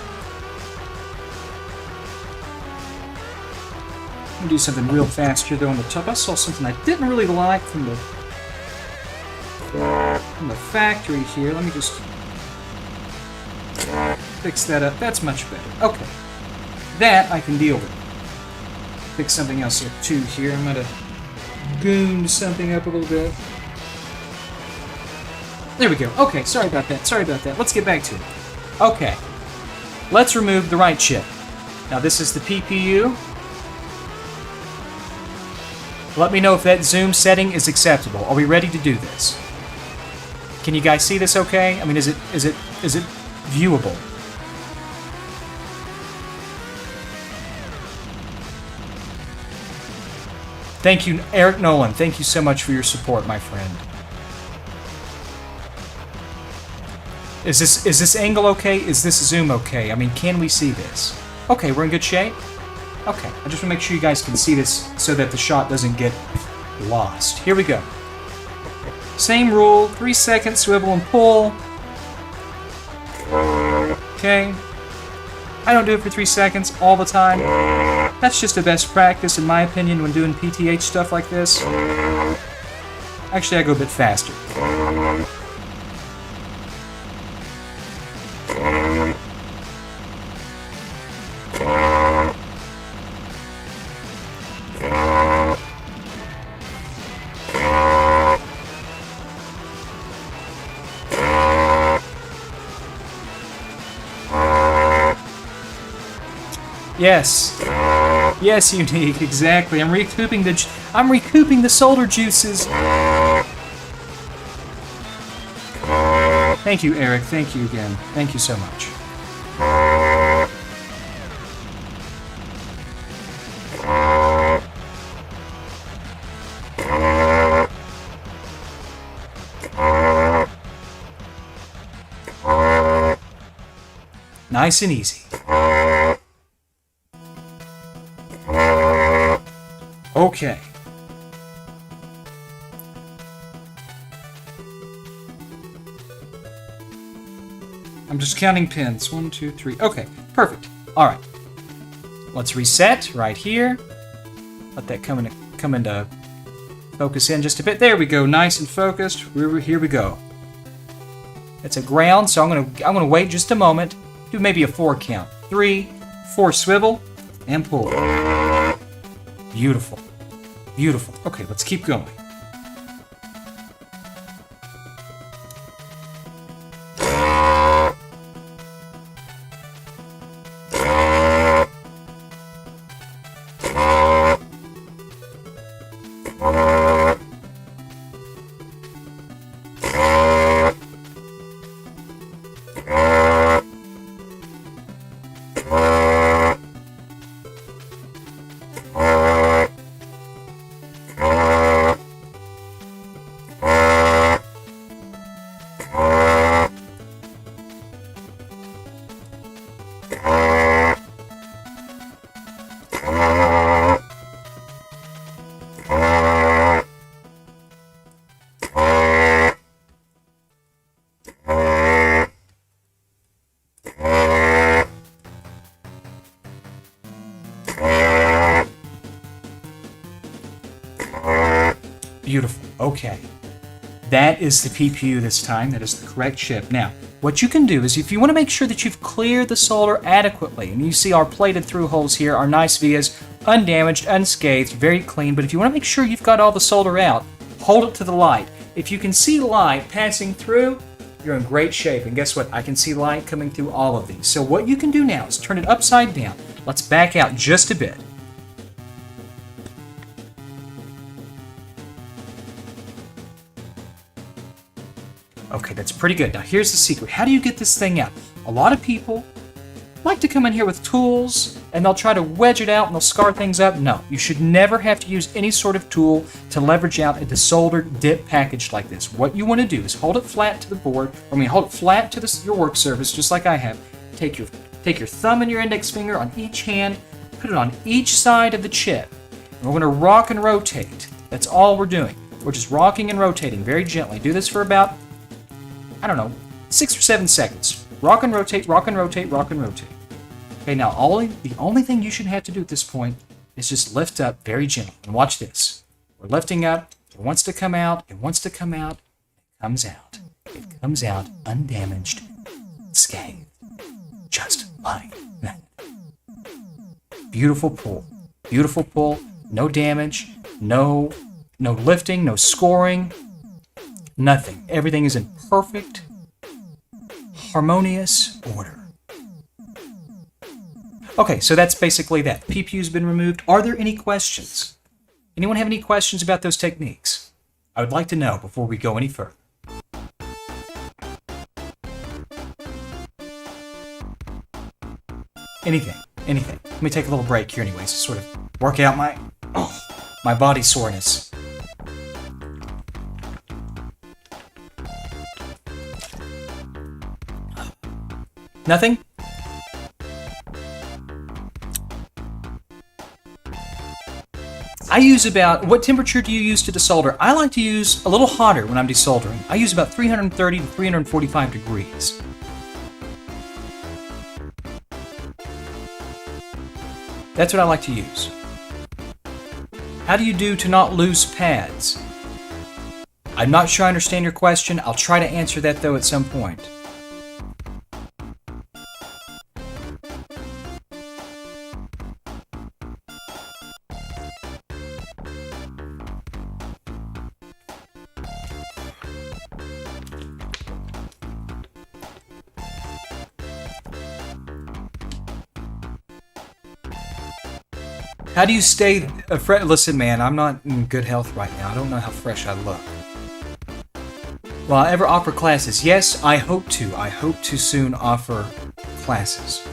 I'm gonna do something real fast here though on the top. I saw something I didn't really like from the factory here. Let me just fix that up. That's much better. Okay. That I can deal with. Fix something else up too here. I'm gonna goon something up a little bit. There we go. Okay, sorry about that. Sorry about that. Let's get back to it. Okay. Let's remove the right chip. Now this is the PPU. Let me know if that zoom setting is acceptable. Are we ready to do this? Can you guys see this okay? I mean, is it viewable? Thank you, Eric Nolan. Thank you so much for your support, my friend. Is this angle okay? Is this zoom okay? I mean, can we see this? Okay, we're in good shape? Okay, I just want to make sure you guys can see this so that the shot doesn't get lost. Here we go. Same rule, 3 seconds, swivel and pull. Okay. I don't do it for 3 seconds all the time. That's just the best practice, in my opinion, when doing PTH stuff like this. Actually, I go a bit faster. Yes. Yes, Unique, exactly. I'm recouping the solder juices. Thank you, Eric. Thank you again. Thank you so much. Nice and easy. Okay. I'm just counting pins. 1, 2, 3. Okay, perfect. All right. Let's reset right here. Let that come into focus in just a bit. There we go. Nice and focused. Here we go. It's a ground, so I'm gonna wait just a moment. Do maybe a 4 count. 3, 4 swivel and pull. Beautiful. Beautiful. Okay, let's keep going. Beautiful. Okay. That is the PPU this time. That is the correct chip. Now, what you can do is if you want to make sure that you've cleared the solder adequately, and you see our plated through holes here, our nice vias, undamaged, unscathed, very clean, but if you want to make sure you've got all the solder out, hold it to the light. If you can see light passing through, you're in great shape. And guess what? I can see light coming through all of these. So what you can do now is turn it upside down. Let's back out just a bit. Okay, that's pretty good. Now here's the secret. How do you get this thing out? A lot of people like to come in here with tools and they'll try to wedge it out and they'll scar things up. No, you should never have to use any sort of tool to leverage out a desoldered dip package like this. What you want to do is hold it flat to the board, hold it flat to your work surface, just like I have. Take your thumb and your index finger on each hand, put it on each side of the chip, and we're going to rock and rotate. That's all we're doing. We're just rocking and rotating very gently. Do this for about, 6 or 7 seconds. Rock and rotate, rock and rotate, rock and rotate. Okay, now the only thing you should have to do at this point is just lift up very gently. And watch this. We're lifting up. It wants to come out. It wants to come out. It comes out. It comes out undamaged, scathed. Just like that. Beautiful pull. Beautiful pull. No damage. No lifting. No scoring. Nothing. Everything is in perfect, harmonious order. Okay, so that's basically that. PPU's been removed. Are there any questions? Anyone have any questions about those techniques? I would like to know before we go any further. Anything. Let me take a little break here anyways to sort of work out my body soreness. Nothing? I use about, what temperature do you use to desolder? I like to use a little hotter when I'm desoldering. I use about 330 to 345 degrees. That's what I like to use. How do you do to not lose pads? I'm not sure I understand your question. I'll try to answer that though at some point. How do you stay fresh? Listen, man, I'm not in good health right now. I don't know how fresh I look. Will I ever offer classes? Yes, I hope to. I hope to soon offer classes.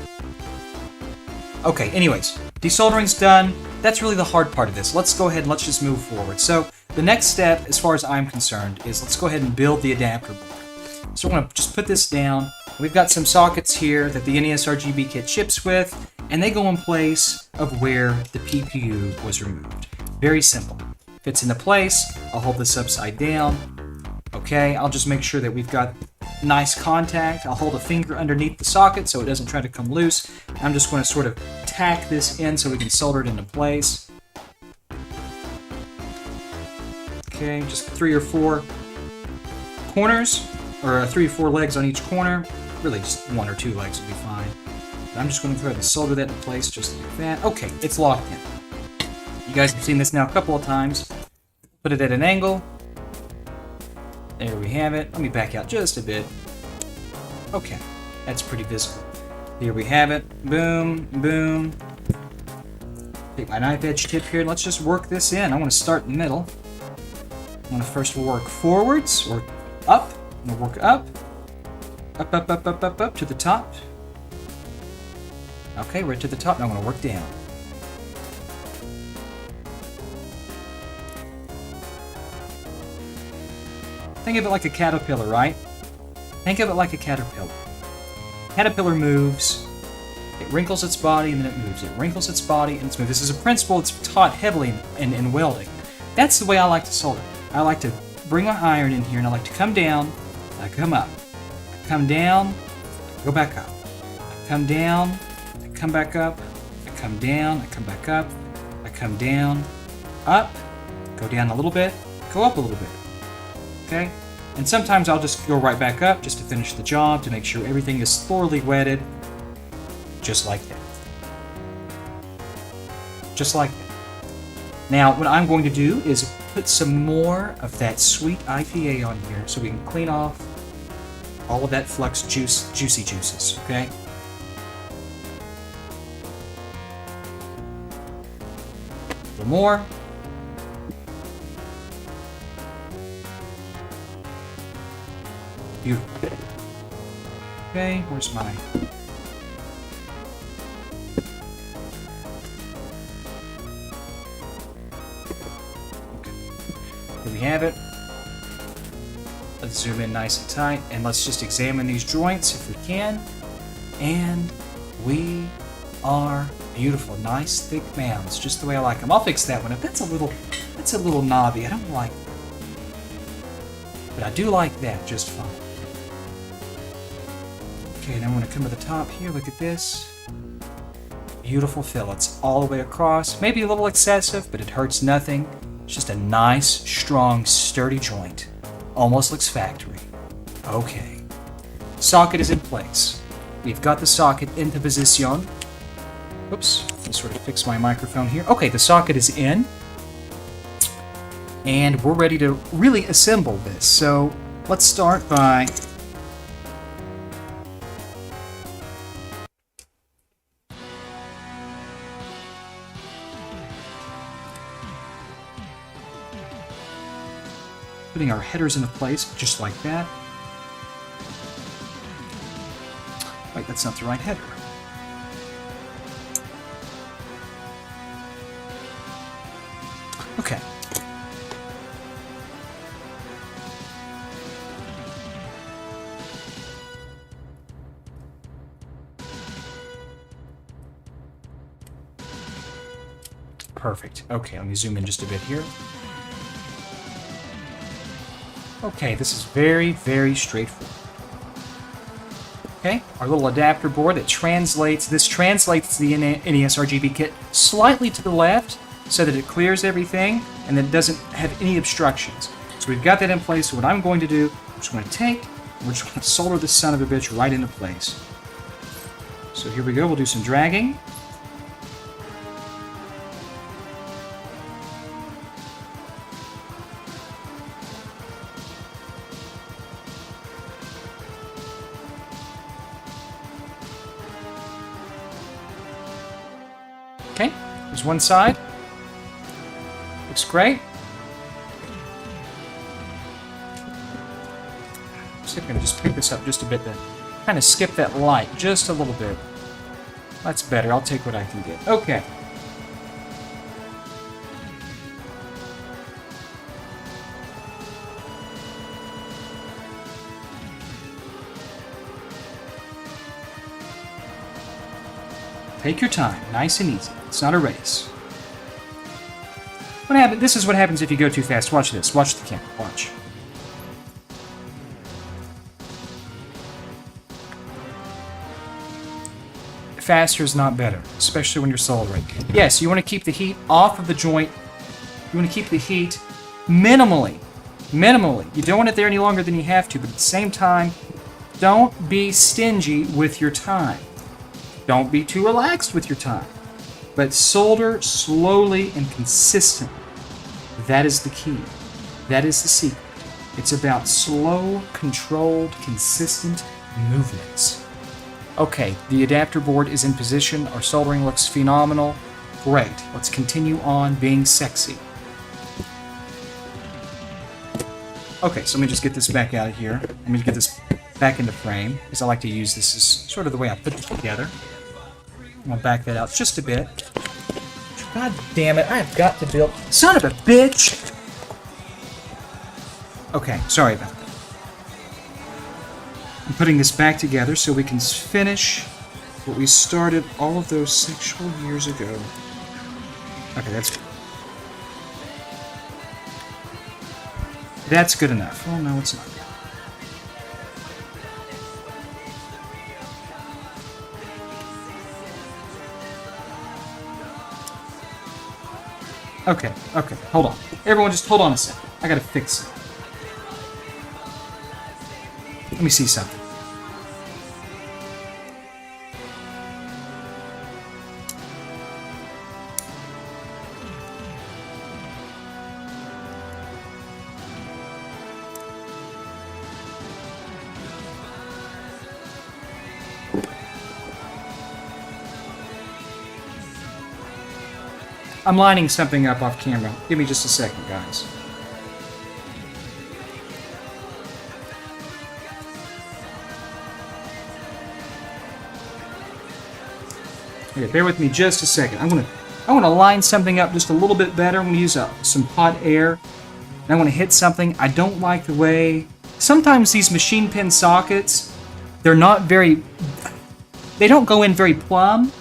Okay, anyways, desoldering's done. That's really the hard part of this. Let's go ahead and let's just move forward. So the next step, as far as I'm concerned, is let's go ahead and build the adapter board. So we're going to just put this down. We've got some sockets here that the NESRGB kit ships with, and they go in place of where the PPU was removed. Very simple. Fits into place. I'll hold this upside down. Okay, I'll just make sure that we've got nice contact. I'll hold a finger underneath the socket so it doesn't try to come loose. I'm just going to sort of tack this in so we can solder it into place. Okay, just 3 or 4 corners, or 3 or 4 legs on each corner. Really, just 1 or 2 legs will be fine. But I'm just going to go ahead and solder that in place just like that. Okay, it's locked in. You guys have seen this now a couple of times. Put it at an angle. There we have it. Let me back out just a bit. Okay, that's pretty visible. Here we have it. Boom, boom. Take my knife edge tip here and let's just work this in. I want to start in the middle. I want to first work forwards or up. I'm going to work up. Up, up, up, up, up, up to the top. Okay, right to the top. Now I'm going to work down. Think of it like a caterpillar, right? Think of it like a caterpillar. Caterpillar moves, it wrinkles its body, and then it moves. It wrinkles its body, and it moves. This is a principle that's taught heavily in welding. That's the way I like to solder. I like to bring my iron in here, and I like to come down, and I come up. I come down, I go back up. I come down, I come back up. I come down, I come back up. I come down, up, go down a little bit, go up a little bit. Okay? And sometimes I'll just go right back up just to finish the job, to make sure everything is thoroughly wetted. Just like that. Just like that. Now, what I'm going to do is put some more of that sweet IPA on here so we can clean off all of that flux juicy juices, okay? A little more. Beautiful. Okay, where's my... Okay. Here we have it. Let's zoom in nice and tight, and let's just examine these joints if we can. And we are beautiful. Nice, thick mounds, just the way I like them. I'll fix that one up. That's a little knobby. I don't like that. But I do like that just fine. Okay, now I'm going to come to the top here. Look at this. Beautiful fillets all the way across. Maybe a little excessive, but it hurts nothing. It's just a nice, strong, sturdy joint. Almost looks factory. Okay. Socket is in place. We've got the socket into position. Oops. Let me sort of fix my microphone here. Okay, the socket is in. And we're ready to really assemble this. So let's start by... Putting our headers into place, just like that. Wait, that's not the right header. Okay. Perfect. Okay, let me zoom in just a bit here. Okay, this is very, very straightforward. Okay, our little adapter board that translates the NESRGB kit slightly to the left so that it clears everything and that it doesn't have any obstructions. So we've got that in place. So what I'm going to do, I'm just going to take, we're just going to solder this son of a bitch right into place. So here we go, we'll do some dragging. Okay, there's one side. Looks great. So I'm going to just pick this up just a bit to kind of skip that light just a little bit. That's better. I'll take what I can get. Okay. Take your time, nice and easy. It's not a race. What happened? This is what happens if you go too fast. Watch this. Watch the camera. Watch. Faster is not better, especially when you're soldering. Yes, you want to keep the heat off of the joint. You want to keep the heat minimally. Minimally. You don't want it there any longer than you have to, but at the same time, don't be stingy with your time. Don't be too relaxed with your time, but solder slowly and consistently. That is the key. That is the secret. It's about slow, controlled, consistent movements. Okay, the adapter board is in position. Our soldering looks phenomenal. Great. Let's continue on being sexy. Okay, so let me just get this back out of here. Let me get this back into frame, because I like to use this as sort of the way I put it together. I'm going to back that out just a bit. God damn it, I've got to build... Son of a bitch! Okay, sorry about that. I'm putting this back together so we can finish what we started all of those sexual years ago. Okay, that's good. That's good enough. Oh, no, it's not. Okay, hold on. Everyone just hold on a second. I gotta fix it. Let me see something. I'm lining something up off camera. Give me just a second, guys. Okay, bear with me just a second. I want to line something up just a little bit better. I'm going to use some hot air. And I want to hit something. I don't like the way... Sometimes these machine pin sockets, they're not very... They don't go in very plumb.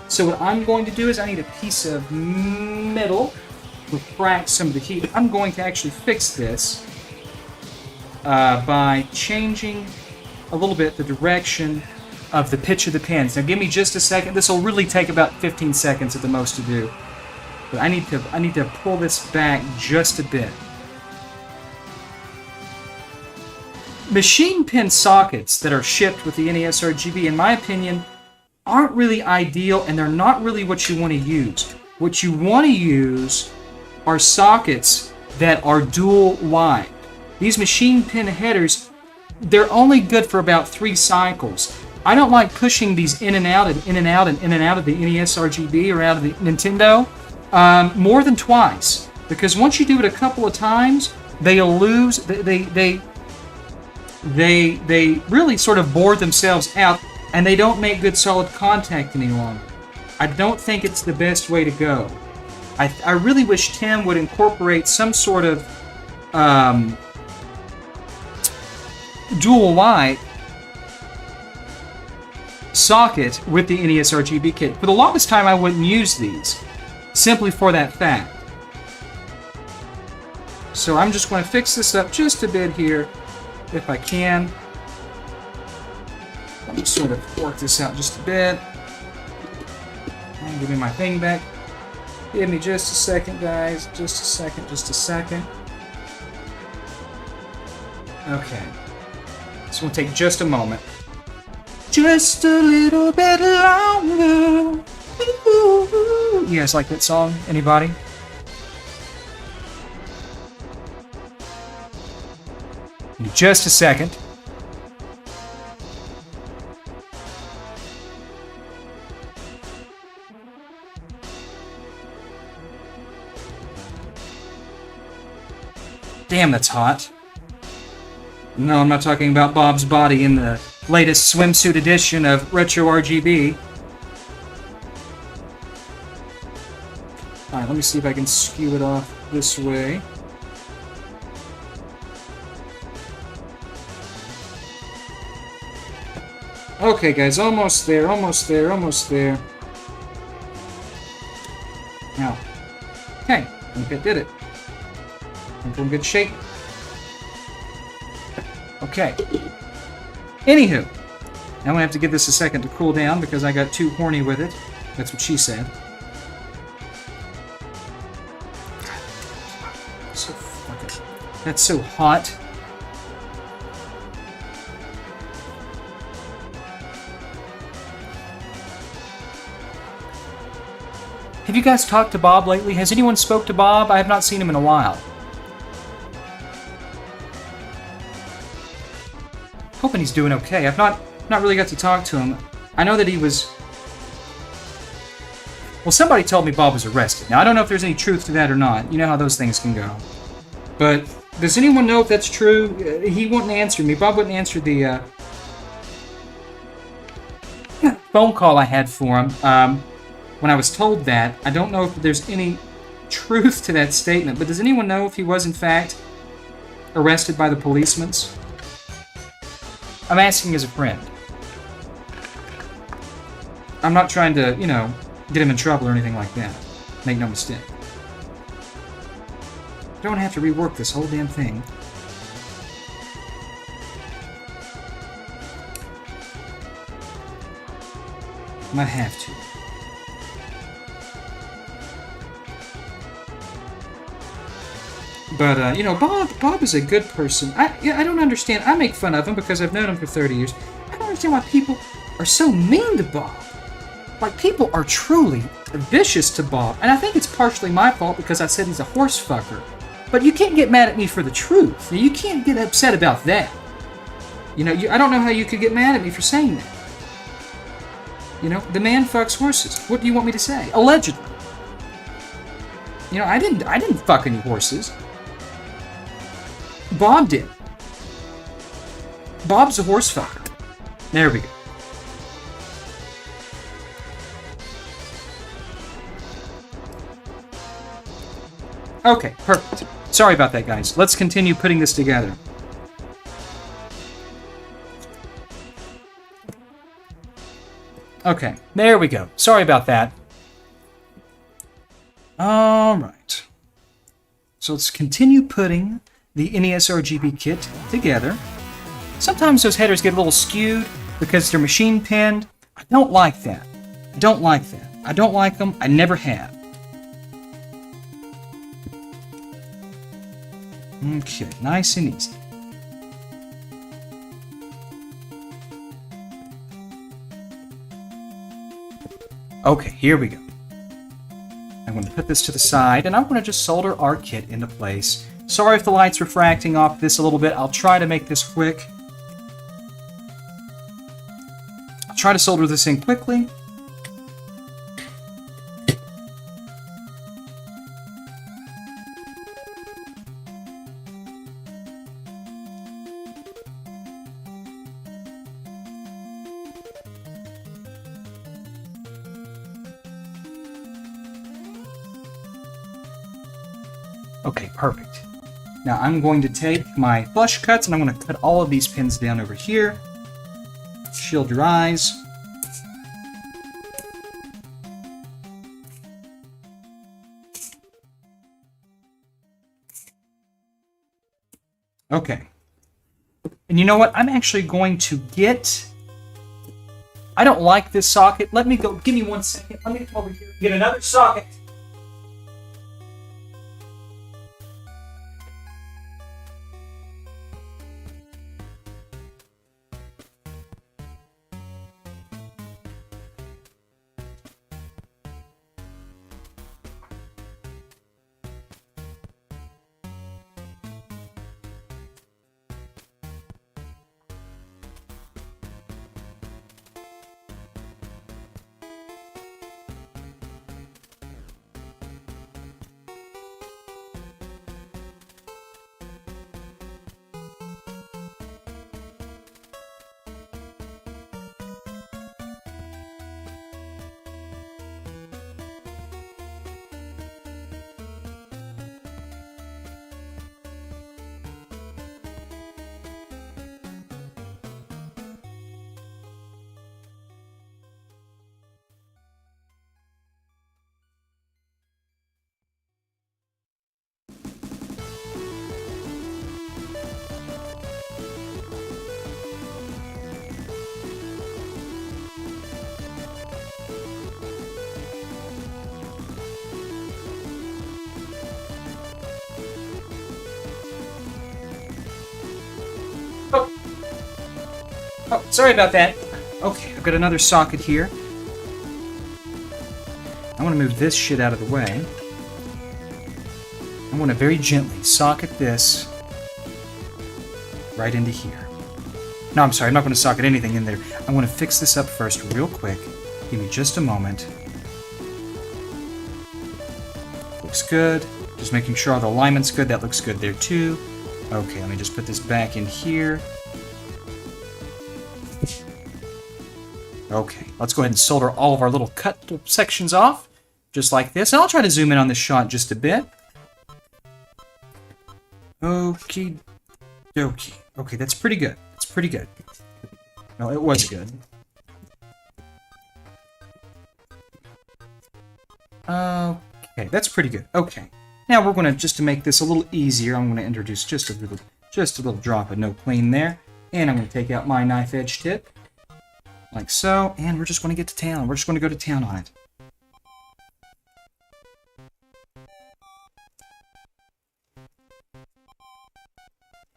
So what I'm going to do is I need a piece of metal to refract some of the heat. I'm going to actually fix this by changing a little bit the direction of the pitch of the pins. Now give me just a second. This will really take about 15 seconds at the most to do. But I need to pull this back just a bit. Machine pin sockets that are shipped with the NESRGB, in my opinion, aren't really ideal, and they're not really what you want to use. What you want to use are sockets that are dual wide. These machine pin headers, they're only good for about 3 cycles. I don't like pushing these in and out and in and out and in and out of the NESRGB or out of the Nintendo more than twice, because once you do it a couple of times, they lose, they really sort of bore themselves out, and they don't make good solid contact any longer. I don't think it's the best way to go. I really wish Tim would incorporate some sort of dual light socket with the NESRGB kit. For the longest time, I wouldn't use these, simply for that fact. So I'm just going to fix this up just a bit here, if I can. Let me sort of work this out just a bit. And give me my thing back. Give me just a second, guys. Just a second, just a second. Okay. This will take just a moment. Just a little bit longer. Ooh. You guys like that song? Anybody? In just a second. Damn, that's hot. No, I'm not talking about Bob's body in the latest swimsuit edition of Retro RGB. Alright, let me see if I can skew it off this way. Okay, guys, almost there, almost there, almost there. Now, okay, I think I did it. I think we're in good shape. Okay. Anywho, now I'm gonna have to give this a second to cool down because I got too horny with it. That's what she said. So fucking. That's so hot. Have you guys talked to Bob lately? Has anyone spoke to Bob? I have not seen him in a while. Hoping he's doing okay. I've not really got to talk to him. I know that he was... Well, somebody told me Bob was arrested. Now, I don't know if there's any truth to that or not. You know how those things can go. But does anyone know if that's true? He wouldn't answer me. Bob wouldn't answer the phone call I had for him. When I was told that, I don't know if there's any truth to that statement, but does anyone know if he was, in fact, arrested by the policemen? I'm asking as a friend. I'm not trying to, you know, get him in trouble or anything like that. Make no mistake. I don't have to rework this whole damn thing. I might have to. But, you know, Bob is a good person. I don't understand. I make fun of him because I've known him for 30 years. I don't understand why people are so mean to Bob. Like, people are truly vicious to Bob. And I think it's partially my fault because I said he's a horse fucker. But you can't get mad at me for the truth. You can't get upset about that. You know, I don't know how you could get mad at me for saying that. You know, the man fucks horses. What do you want me to say? Allegedly. You know, I didn't fuck any horses. Bob did. Bob's a horse fucker. There we go. Okay, perfect. Sorry about that, guys. Let's continue putting this together. Okay, there we go. Sorry about that. Alright. So let's continue putting the NESRGB kit together. Sometimes those headers get a little skewed because they're machine pinned. I don't like that. I don't like that. I don't like them. I never have. Okay, nice and easy. Okay, here we go. I'm going to put this to the side, and I'm going to just solder our kit into place. Sorry if the light's refracting off this a little bit. I'll try to make this quick. I'll try to solder this in quickly. Okay, perfect. Now I'm going to take my flush cuts and I'm going to cut all of these pins down over here. Shield your eyes. Okay. And you know what? I'm actually going to get... I don't like this socket. Let me go. Give me 1 second. Let me come over here and get another socket. Oh, sorry about that. Okay, I've got another socket here. I want to move this shit out of the way. I want to very gently socket this right into here. No, I'm sorry, I'm not going to socket anything in there. I want to fix this up first real quick. Give me just a moment. Looks good. Just making sure all the alignment's good. That looks good there too. Okay, let me just put this back in here. Okay, let's go ahead and solder all of our little cut sections off, just like this. And I'll try to zoom in on this shot just a bit. Okie dokie. Okay, that's pretty good. It's pretty good. No, it was good. Okay, that's pretty good. Okay. Now we're going to, just to make this a little easier, I'm going to introduce just a little drop of no clean there. And I'm going to take out my knife edge tip. Like so, and we're just going to get to town. We're just going to go to town on it.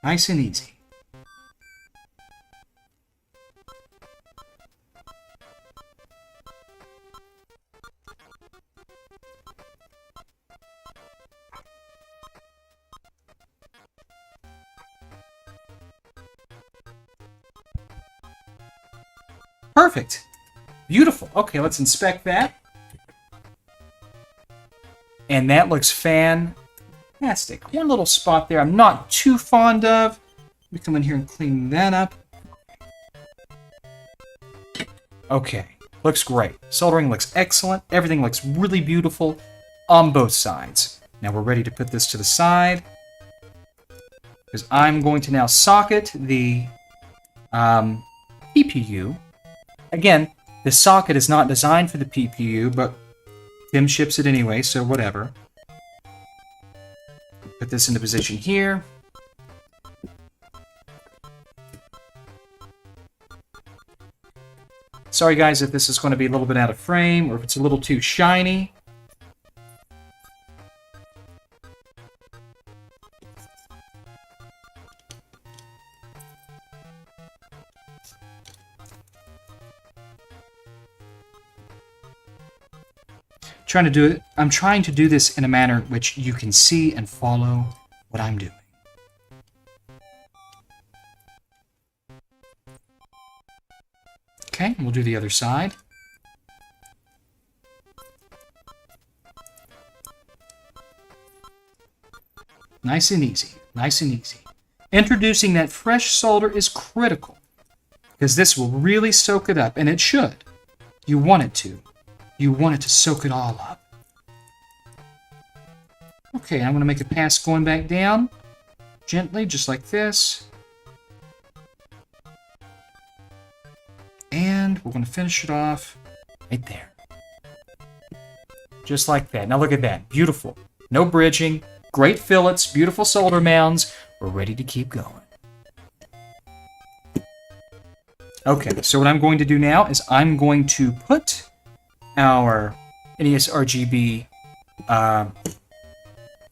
Nice and easy. Perfect. Beautiful. Okay, let's inspect that. And that looks fantastic. One little spot there I'm not too fond of. Let me come in here and clean that up. Okay, looks great. Soldering looks excellent. Everything looks really beautiful on both sides. Now we're ready to put this to the side, because I'm going to now socket the PPU. Again, the socket is not designed for the PPU, but Tim ships it anyway, so whatever. Put this into position here. Sorry guys if this is going to be a little bit out of frame, or if it's a little too shiny. I'm trying to do this in a manner which you can see and follow what I'm doing. Okay, we'll do the other side. Nice and easy, nice and easy. Introducing that fresh solder is critical, because this will really soak it up, and it should. You want it to. You want it to soak it all up. Okay, I'm going to make a pass going back down. Gently, just like this. And we're going to finish it off right there. Just like that. Now look at that. Beautiful. No bridging. Great fillets. Beautiful solder mounds. We're ready to keep going. Okay, so what I'm going to do now is I'm going to put our NESRGB...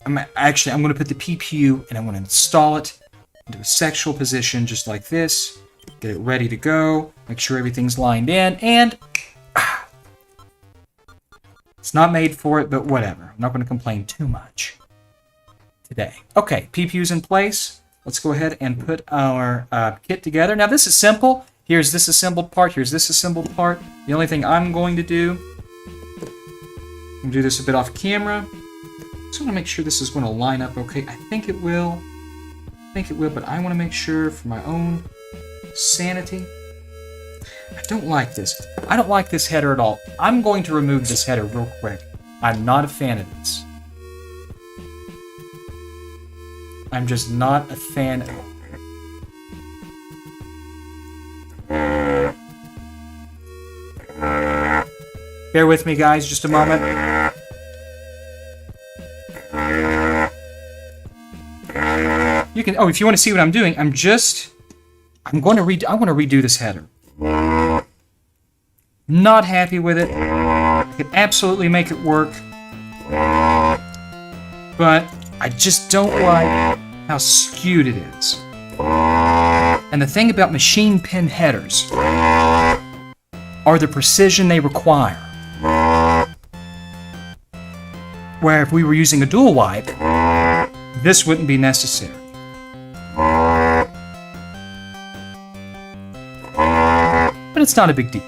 I'm going to put the PPU and I'm going to install it into a sexual position just like this. Get it ready to go. Make sure everything's lined in. And it's not made for it, but whatever. I'm not going to complain too much today. Okay, PPU's in place. Let's go ahead and put our kit together. Now this is simple. Here's this assembled part. Here's this assembled part. The only thing I'm going to do, I'm going to do this a bit off camera. Just want to make sure this is going to line up okay. I think it will. But I want to make sure for my own sanity. I don't like this. I don't like this header at all. I'm going to remove this header real quick. I'm not a fan of this. I'm just not a fan of it. Bear with me, guys, just a moment. You can. Oh, if you want to see what I'm doing, I'm going to redo this header. Not happy with it. I could absolutely make it work, but I just don't like how skewed it is. And the thing about machine pen headers are the precision they require. Where if we were using a dual wipe, this wouldn't be necessary. But it's not a big deal.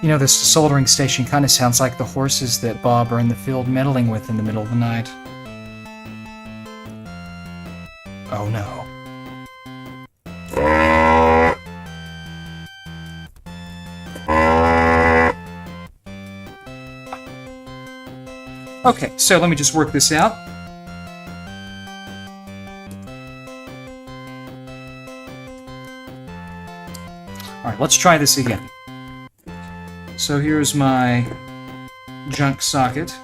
You know, this soldering station kind of sounds like the horses that Bob are in the field meddling with in the middle of the night. Oh no. Okay, so let me just work this out. Alright, let's try this again. So here's my junk socket.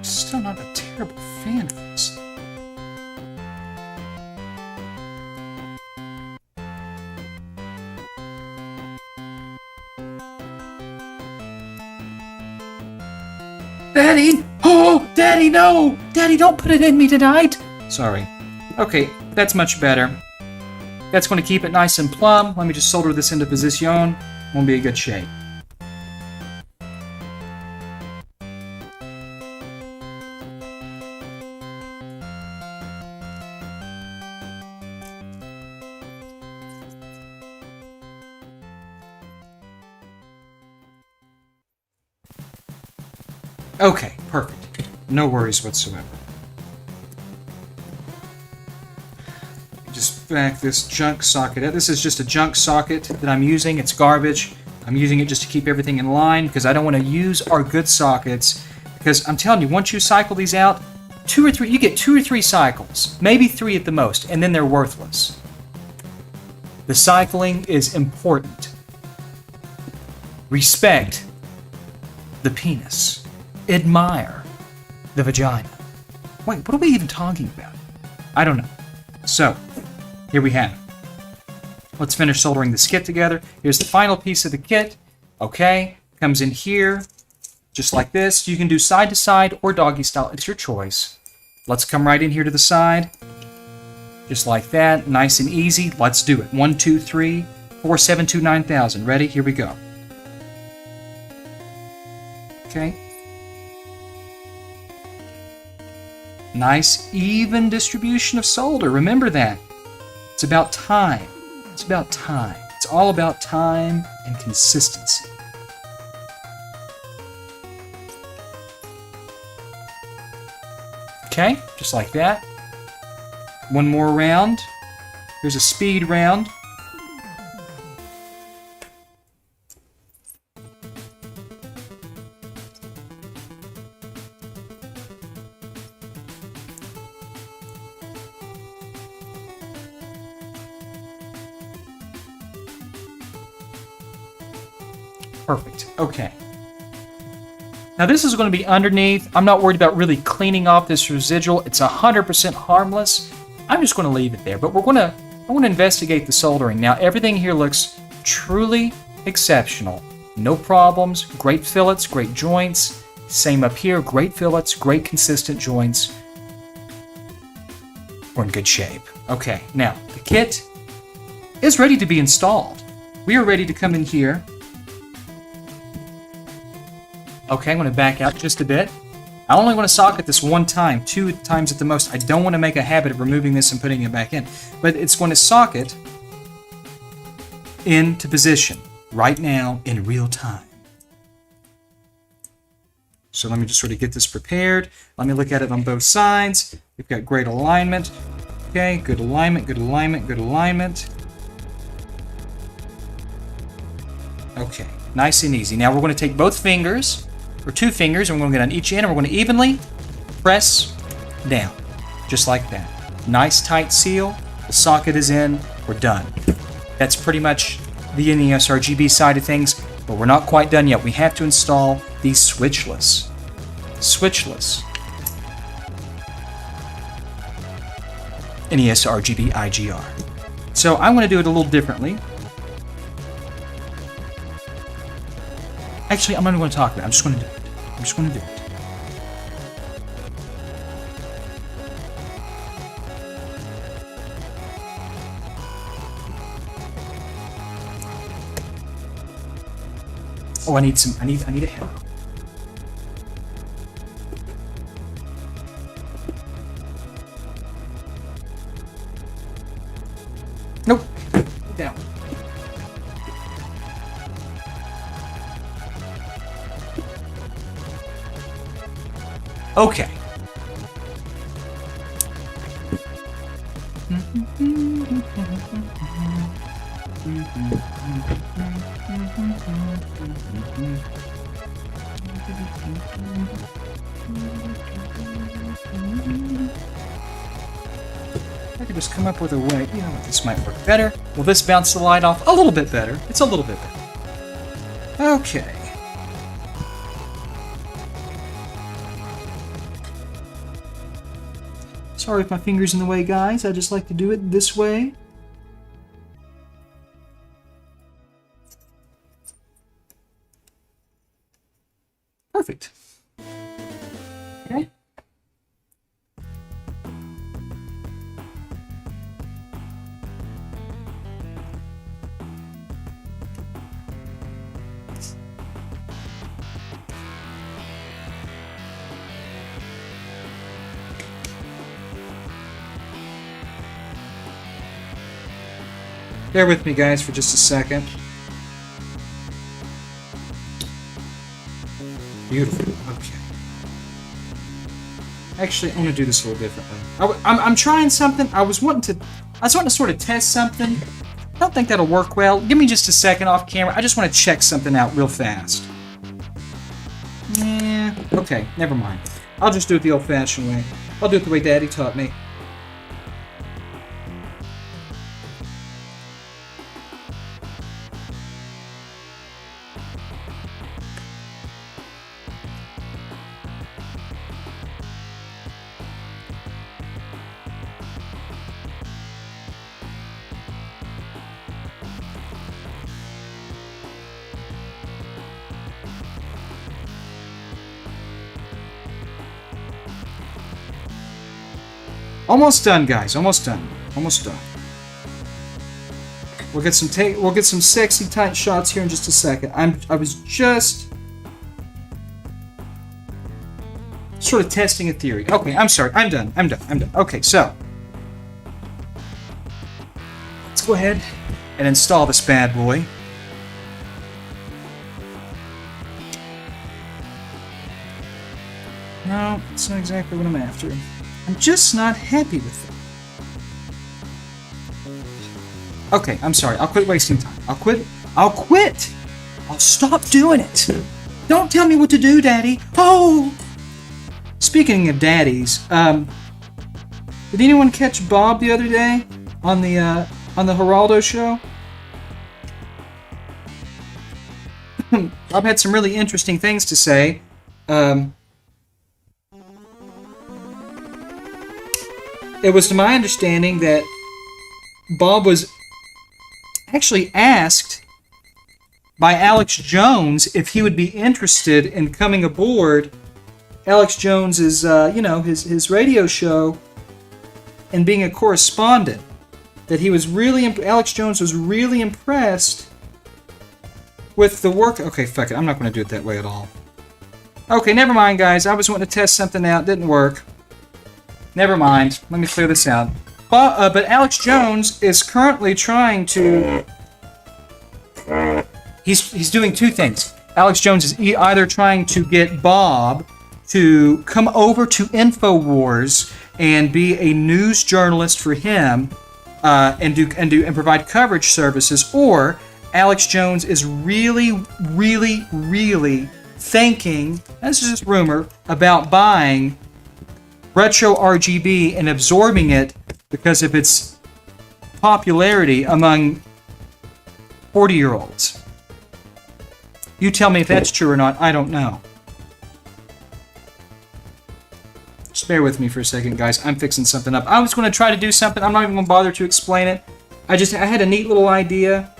Still not a terrible fan of this. Daddy! Oh, Daddy, no! Daddy, don't put it in me tonight! Sorry. Okay, that's much better. That's going to keep it nice and plumb. Let me just solder this into position. Won't be in good shape. Okay, perfect. No worries whatsoever. Just back this junk socket out. This is just a junk socket that I'm using. It's garbage. I'm using it just to keep everything in line because I don't want to use our good sockets. Because I'm telling you, once you cycle these out, you get 2 or 3 cycles, maybe 3 at the most, and then they're worthless. The cycling is important. Respect the penis. Admire the vagina. Wait, what are we even talking about? I don't know. So, here we have it. Let's finish soldering this kit together. Here's the final piece of the kit. Okay, comes in here, just like this. You can do side to side or doggy style. It's your choice. Let's come right in here to the side. Just like that, nice and easy. Let's do it. 1, 2, 3, 4, 7, 2, 9000. Ready? Here we go. Okay. Nice, even distribution of solder. Remember that. It's about time. It's about time. It's all about time and consistency. Okay, just like that. One more round. Here's a speed round. Perfect. Okay. Now this is going to be underneath. I'm not worried about really cleaning off this residual. It's 100% harmless. I'm just going to leave it there. But I want to investigate the soldering. Now everything here looks truly exceptional. No problems. Great fillets, great joints. Same up here. Great fillets, great consistent joints. We're in good shape. Okay. Now the kit is ready to be installed. We are ready to come in here. Okay, I'm going to back out just a bit. I only want to socket this one time, 2 times at the most. I don't want to make a habit of removing this and putting it back in. But it's going to socket into position right now in real time. So let me just sort of get this prepared. Let me look at it on both sides. We've got great alignment. Okay, good alignment, good alignment, good alignment. Okay, nice and easy. Now we're going to take both fingers, or 2 fingers, and we're going to get on each end, and we're going to evenly press down, just like that. Nice tight seal. The socket is in. We're done. That's pretty much the NESRGB side of things, but we're not quite done yet. We have to install the switchless NESRGB IGR. So I'm going to do it a little differently. Actually, I'm not even going to talk about it. I'm just going to do it. I'm just going to do it. Oh, I need a hammer. Nope. Down. Okay. I could just come up with a way. You know what? This might work better. Will this bounce the light off? A little bit better. It's a little bit better. Okay. Sorry if my finger's in the way, guys. I just like to do it this way. Perfect. Okay. Bear with me, guys, for just a second. Beautiful. Okay. Actually, I want to do this a little differently. I'm trying something. I was wanting to sort of test something. I don't think that'll work well. Give me just a second off camera. I just want to check something out real fast. Yeah. Okay. Never mind. I'll just do it the old-fashioned way. I'll do it the way Daddy taught me. Almost done, guys. Almost done. Almost done. We'll get some sexy tight shots here in just a second. I was just sort of testing a theory. Okay, I'm sorry. I'm done. Okay, so let's go ahead and install this bad boy. No, it's not exactly what I'm after. I'm just not happy with it. Okay, I'm sorry. I'll quit wasting time. I'll quit. I'll stop doing it. Don't tell me what to do, Daddy. Oh! Speaking of daddies, did anyone catch Bob the other day on the Geraldo show? Bob had some really interesting things to say. It was to my understanding that Bob was actually asked by Alex Jones if he would be interested in coming aboard Alex Jones's, his radio show and being a correspondent. That he was really, Alex Jones was really impressed with the work. Okay, fuck it, I'm not going to do it that way at all. Okay, never mind, guys. I was wanting to test something out, didn't work. Never mind. Let me clear this out. But Alex Jones is currently trying to. He's doing two things. Alex Jones is either trying to get Bob to come over to InfoWars and be a news journalist for him, and provide coverage services, or Alex Jones is really thinking, this is just rumor, about buying Retro RGB and absorbing it because of its popularity among 40-year-olds. You tell me if that's true or not, I don't know. Just bear with me for a second, guys. I'm fixing something up. I was going to try to do something. I'm not even going to bother to explain it. I had a neat little idea.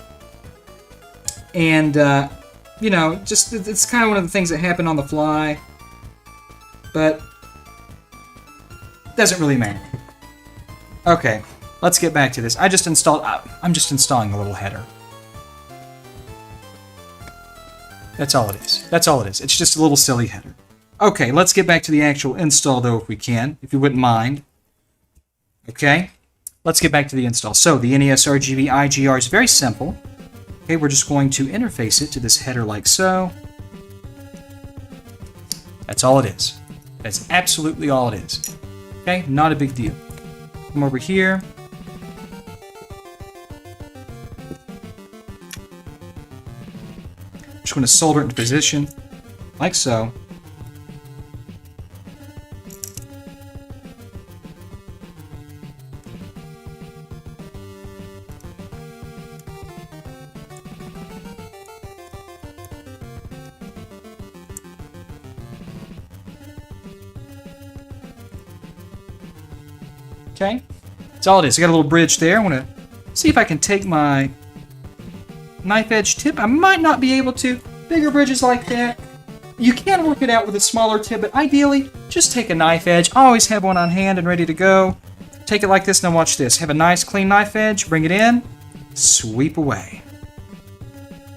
And, it's kind of one of the things that happen on the fly. But doesn't really matter. Okay, let's get back to this. I'm just installing a little header. That's all it is. It's just a little silly header. Okay, let's get back to the actual install, though, if we can, if you wouldn't mind. Okay, let's get back to the install. So, the NESRGB IGR is very simple. Okay, we're just going to interface it to this header like so. That's all it is. That's absolutely all it is. Okay, not a big deal. Come over here. Just going to solder it into position, like so. Okay, that's all it is. I got a little bridge there. I want to see if I can take my knife edge tip. I might not be able to. Bigger bridges like that, you can work it out with a smaller tip, but ideally, just take a knife edge. I always have one on hand and ready to go. Take it like this, now watch this. Have a nice clean knife edge, bring it in, sweep away.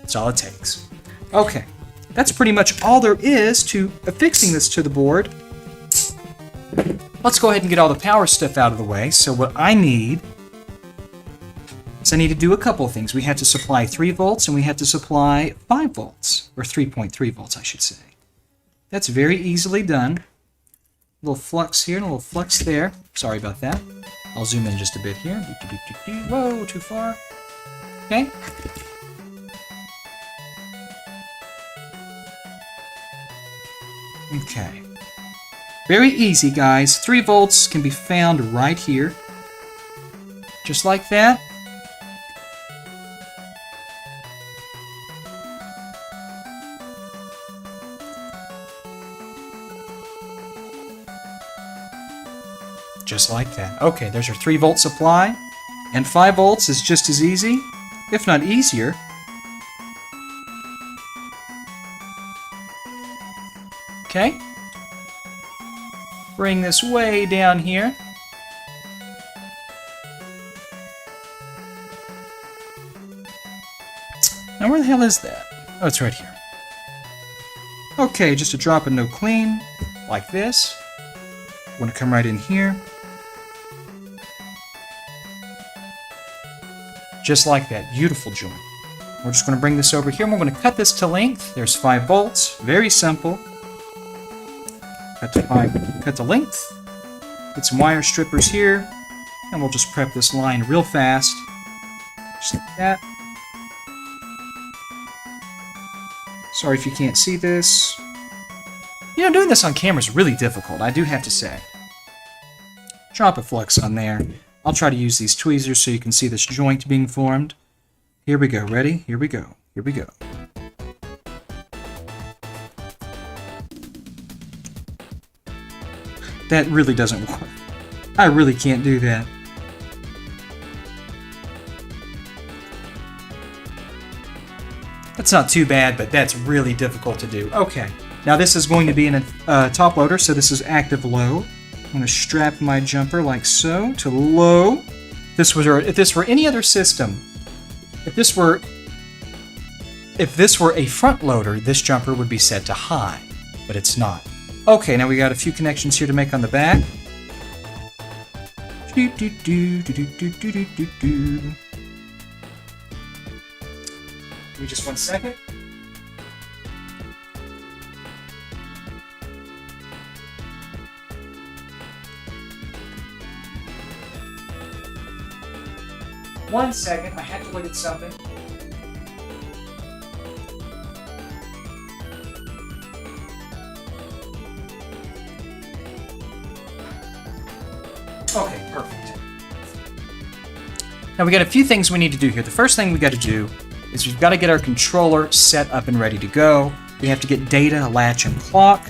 That's all it takes. Okay, that's pretty much all there is to affixing this to the board. Let's go ahead and get all the power stuff out of the way. So what I need is I need to do a couple of things. We have to supply 3 volts and we have to supply 5 volts, or 3.3 volts, I should say. That's very easily done. A little flux here and a little flux there. Sorry about that. I'll zoom in just a bit here. Whoa, too far. Okay. Okay. Very easy, guys. 3 volts can be found right here. Just like that. Just like that. Okay, there's our 3 volt supply. And 5 volts is just as easy, if not easier. Okay. Bring this way down here. Now where the hell is that? Oh, it's right here. Okay, just a drop of no clean. like this. I'm going to come right in here. Just like that. Beautiful joint. We're just going to bring this over here, and we're going to cut this to length. There's 5 volts. Very simple. Cut to length. Get some wire strippers here, and we'll just prep this line real fast. Just like that. Sorry if you can't see this. You know, doing this on camera is really difficult, I do have to say. Drop a flux on there. I'll try to use these tweezers so you can see this joint being formed. Here we go. Ready? Here we go. Here we go. That really doesn't work. I really can't do that. That's not too bad, but that's really difficult to do. Okay. Now this is going to be in a top loader, so this is active low. I'm going to strap my jumper like so to low. If this were any other system, if this were a front loader, this jumper would be set to high, but it's not. Okay, now we got a few connections here to make on the back. Give me just 1 second. One second, I had to look at something. Okay, perfect. Now we got a few things we need to do here. The first thing we got to do is we've got to get our controller set up and ready to go. We have to get data, latch, and clock.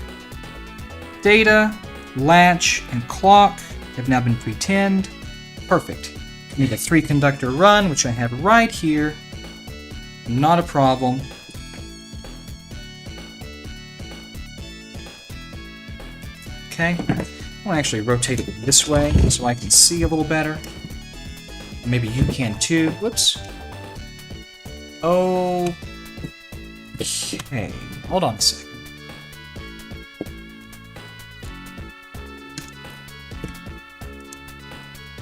Data, latch, and clock have now been pre-tinned. Perfect. We need a 3-conductor run, which I have right here. Not a problem. Okay. I want to actually rotate it this way so I can see a little better. Maybe you can too. Whoops. Okay. Hold on a second.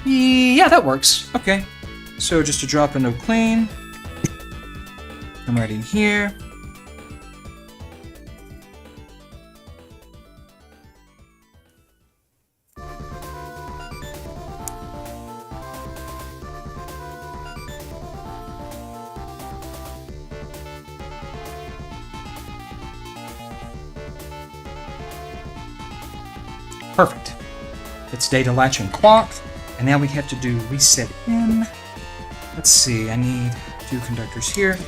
Yeah, that works. Okay. So just a drop in no clean. Come right in here. Perfect. It's data latch and clock. And now we have to do reset in. Let's see, I need 2 conductors here.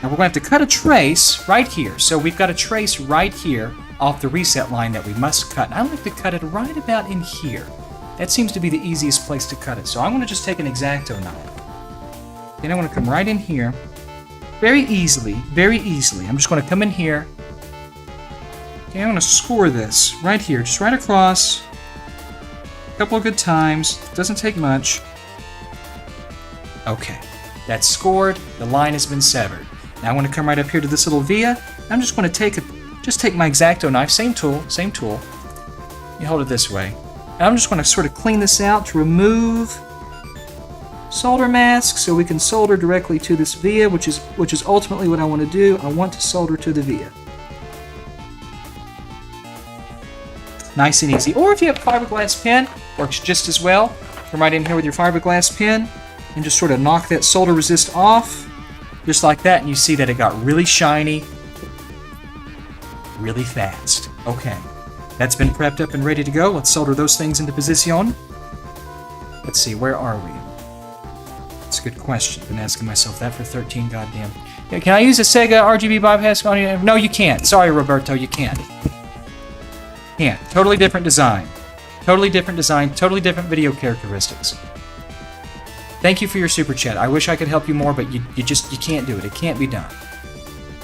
Now we're going to have to cut a trace right here. So we've got a trace right here off the reset line that we must cut. And I like to cut it right about in here. That seems to be the easiest place to cut it. So I'm going to just take an X-Acto knife. And I'm going to come right in here. Very easily, very easily. I'm just going to come in here. Okay, I'm going to score this right here, just right across. Couple of good times. Doesn't take much. Okay, that's scored. The line has been severed. Now I want to come right up here to this little via. I'm just going to take my X-Acto knife, same tool. You hold it this way. And I'm just going to sort of clean this out to remove solder mask, so we can solder directly to this via, which is ultimately what I want to do. I want to solder to the via. Nice and easy. Or if you have a fiberglass pen, works just as well. Come right in here with your fiberglass pen and just sort of knock that solder resist off, just like that, and you see that it got really shiny really fast. Okay, that's been prepped up and ready to go. Let's solder those things into position. Let's see, where are we? That's a good question. I've been asking myself that for 13 goddamn. Yeah, can I use a Sega RGB bypass audio? No, you can't. Sorry, Roberto, you can't. Can't. Totally different design. Totally different design. Totally different video characteristics. Thank you for your super chat. I wish I could help you more, but you can't do it. It can't be done.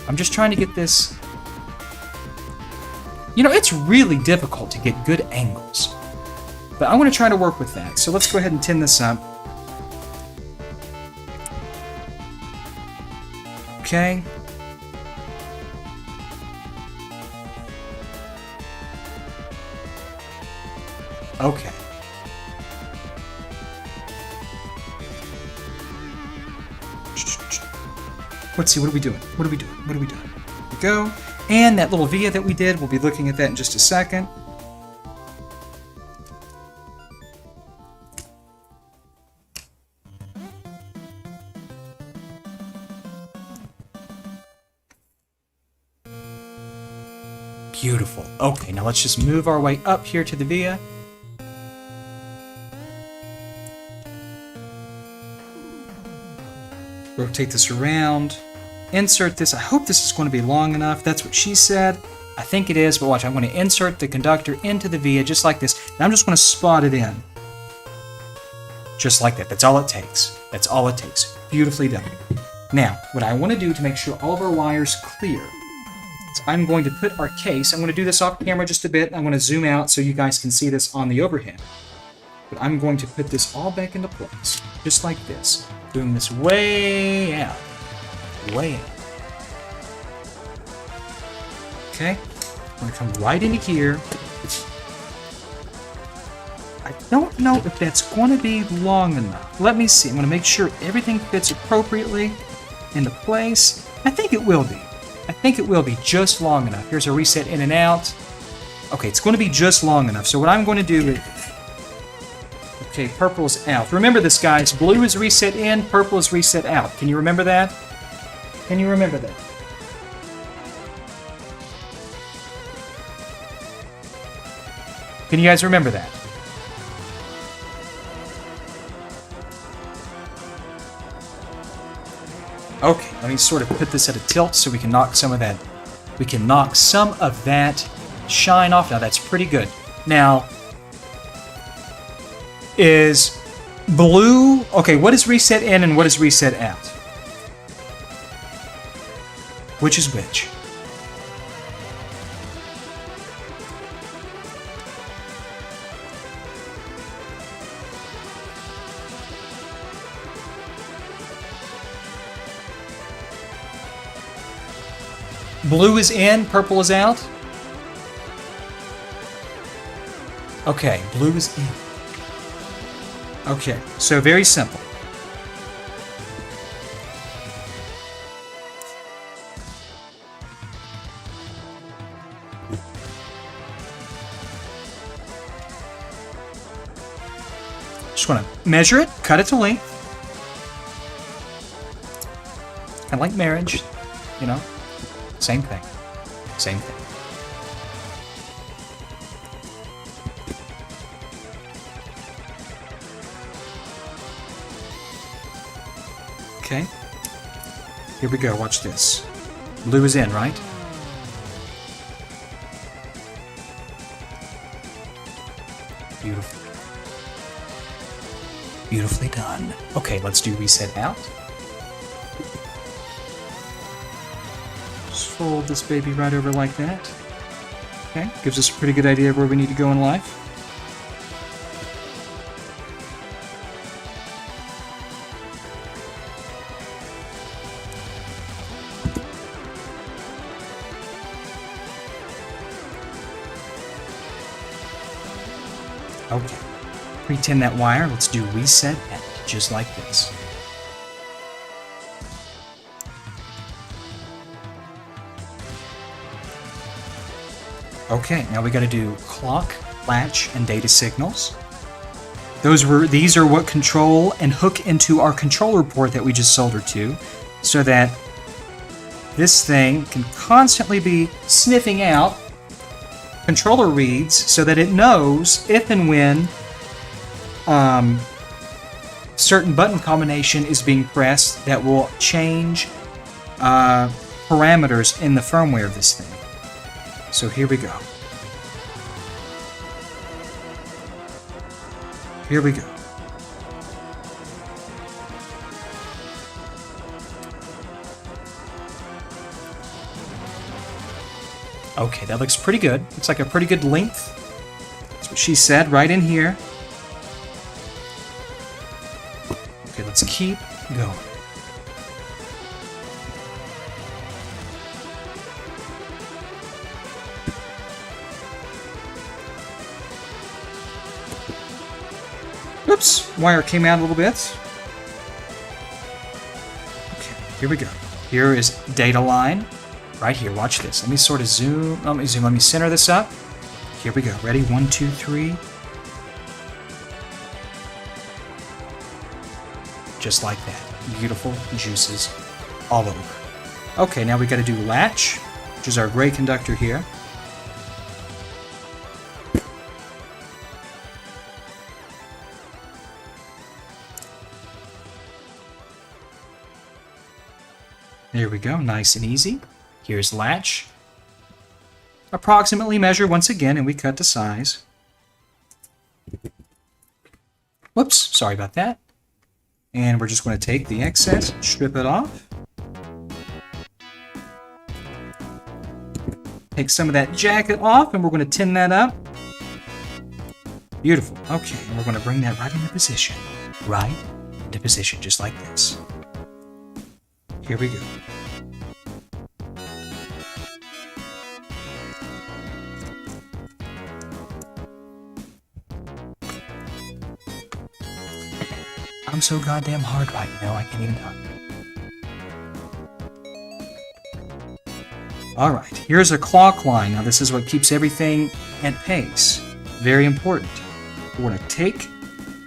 I'm just trying to get this. You know, it's really difficult to get good angles. But I'm going to try to work with that. So let's go ahead and tin this up. Okay. Okay. Let's see, what are we doing? What are we doing? What are we doing? There we go. And that little via that we did, we'll be looking at that in just a second. Beautiful. Okay, now let's just move our way up here to the via. Rotate this around. Insert this. I hope this is going to be long enough. That's what she said. I think it is, but watch. I'm going to insert the conductor into the via just like this. And I'm just going to spot it in. Just like that. That's all it takes. That's all it takes. Beautifully done. Now, what I want to do to make sure all of our wires clear is I'm going to put our case. I'm going to do this off camera just a bit. I'm going to zoom out so you guys can see this on the overhead. But I'm going to put this all back into place. Just like this. Doing this way out. Way out. Okay. I'm going to come right into here. I don't know if that's going to be long enough. Let me see. I'm going to make sure everything fits appropriately into place. I think it will be. I think it will be just long enough. Here's a reset in and out. Okay, it's going to be just long enough. So what I'm going to do is... Okay, purple is out. Remember this, guys. Blue is reset in, purple is reset out. Can you remember that? Can you remember that? Can you guys remember that? Okay, let me sort of put this at a tilt so we can knock some of that. We can knock some of that shine off. Now that's pretty good. Now, is blue... Okay, what is reset in and what is reset out? Which is which? Blue is in, purple is out? Okay, blue is in. Okay, so very simple. Just want to measure it, cut it to length. Kind of like marriage, you know? Same thing. Same thing. Okay. Here we go. Watch this. Blue is in, right? Beautiful. Beautifully done. Okay, let's do reset out. Just fold this baby right over like that. Okay, gives us a pretty good idea of where we need to go in life. Okay, pretend that wire. Let's do reset out, just like this. Okay, now we got to do clock, latch, and data signals. These are what control and hook into our controller port that we just soldered to, so that this thing can constantly be sniffing out controller reads so that it knows if and when certain button combination is being pressed that will change parameters in the firmware of this thing. So here we go. Here we go. Okay, that looks pretty good. Looks like a pretty good length. That's what she said right in here. Okay, let's keep going. Oops, wire came out a little bit. Okay, here we go. Here is data line. Right here, watch this. Let me sort of zoom. Let me center this up. Here we go. Ready? 1, 2, 3. Just like that. Beautiful juices all over. Okay, now we got to do latch, which is our gray conductor here. There we go, nice and easy. Here's latch. Approximately measure once again, and we cut to size. Whoops, sorry about that. And we're just going to take the excess, strip it off. Take some of that jacket off, and we're going to tin that up. Beautiful. Okay, and we're going to bring that right into position. Right into position, just like this. Here we go. I'm so goddamn hard right now, I can't even talk. Alright, here's a clock line. Now this is what keeps everything at pace. Very important. We're going to take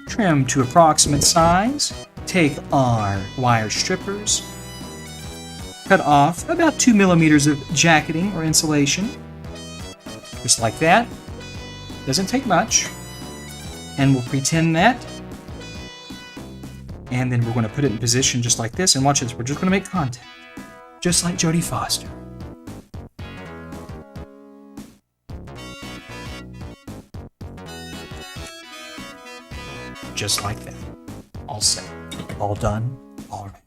trim to approximate size, take our wire strippers, cut off about 2 millimeters of jacketing or insulation, just like that. Doesn't take much. And we'll pre-tin that. And then we're going to put it in position just like this. And watch this, we're just going to make contact. Just like Jodie Foster. Just like that. All set. All done. All right.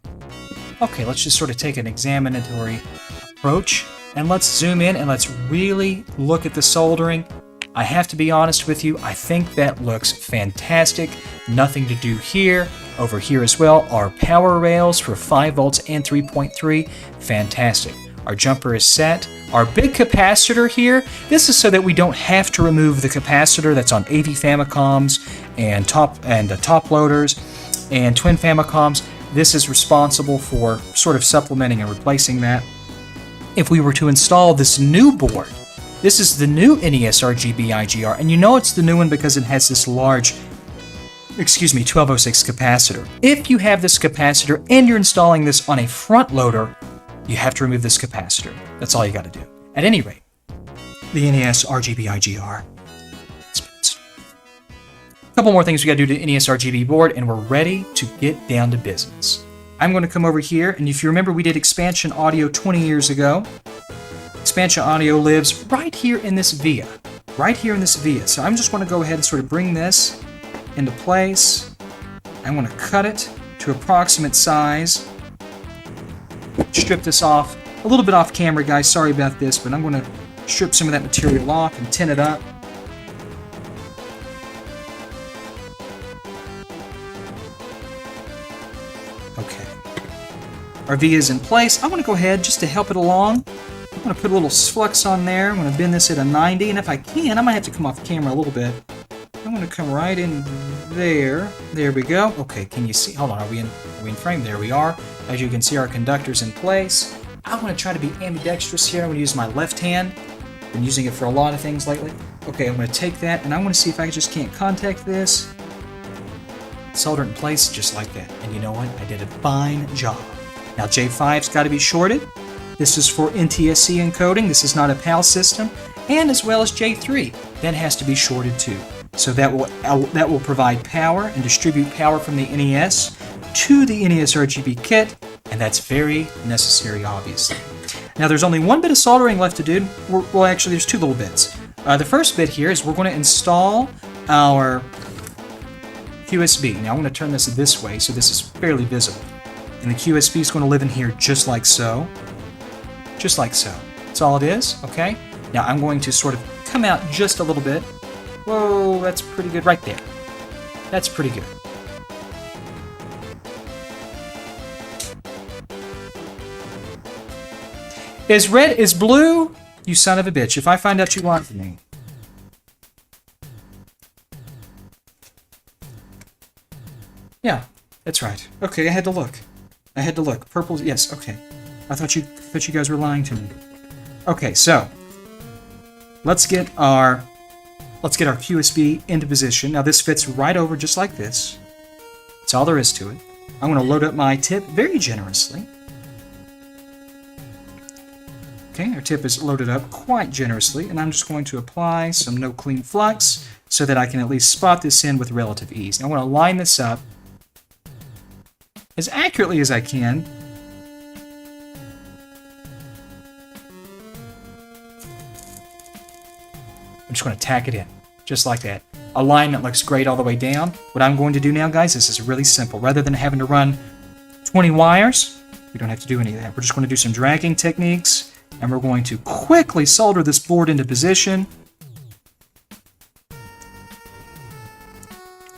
Okay, let's just sort of take an examinatory approach. And let's zoom in and let's really look at the soldering. I have to be honest with you, I think that looks fantastic. Nothing to do here. Over here as well are power rails for 5 volts and 3.3. Fantastic. Our jumper is set. Our big capacitor here, this is so that we don't have to remove the capacitor that's on AV Famicoms and top loaders and twin Famicoms. This is responsible for sort of supplementing and replacing that. If we were to install this new board, this is the new NESRGB IGR, and you know it's the new one because it has this large 1206 capacitor. If you have this capacitor and you're installing this on a front loader, you have to remove this capacitor. That's all you got to do. At any rate, the NESRGB IGR. A couple more things we got to do to the NESRGB board, and we're ready to get down to business. I'm going to come over here, and if you remember, we did expansion audio 20 years ago. Expansion audio lives right here in this via. Right here in this via. So I'm just going to go ahead and sort of bring this into place. I'm going to cut it to approximate size. Strip this off. A little bit off camera, guys. Sorry about this, but I'm going to strip some of that material off and tin it up. Okay. Our via is in place. I'm going to go ahead just to help it along. I'm going to put a little flux on there. I'm going to bend this at a 90, and if I can, I might have to come off camera a little bit. I'm going to come right in there. There we go. Okay, can you see? Hold on, are we in frame? There we are. As you can see, our conductor's in place. I'm going to try to be ambidextrous here. I'm going to use my left hand. Been using it for a lot of things lately. Okay, I'm going to take that, and I'm going to see if I just can't contact this. Solder it in place just like that. And you know what? I did a fine job. Now, J5's got to be shorted. This is for NTSC encoding. This is not a PAL system. And as well as J3. That has to be shorted too. So that will provide power and distribute power from the NES to the NESRGB kit, and that's very necessary, obviously. Now, there's only one bit of soldering left to do. Well, actually, there's two little bits. The first bit here is we're going to install our QSB. Now, I'm going to turn this way so this is fairly visible. And the QSB is going to live in here just like so. Just like so. That's all it is, okay? Now, I'm going to sort of come out just a little bit. Whoa, that's pretty good right there. That's pretty good. Is red is blue? You son of a bitch. If I find out you lied to me. Yeah, that's right. Okay, I had to look. Purple, yes, okay. I thought you guys were lying to me. Okay, so let's get our QSB into position. Now this fits right over just like this. That's all there is to it. I'm going to load up my tip very generously. Okay, our tip is loaded up quite generously, and I'm just going to apply some no clean flux so that I can at least spot this in with relative ease. Now I want to line this up as accurately as I can. I'm just going to tack it in, just like that. Alignment looks great all the way down. What I'm going to do now, guys, this is really simple. Rather than having to run 20 wires, we don't have to do any of that. We're just going to do some dragging techniques, and we're going to quickly solder this board into position.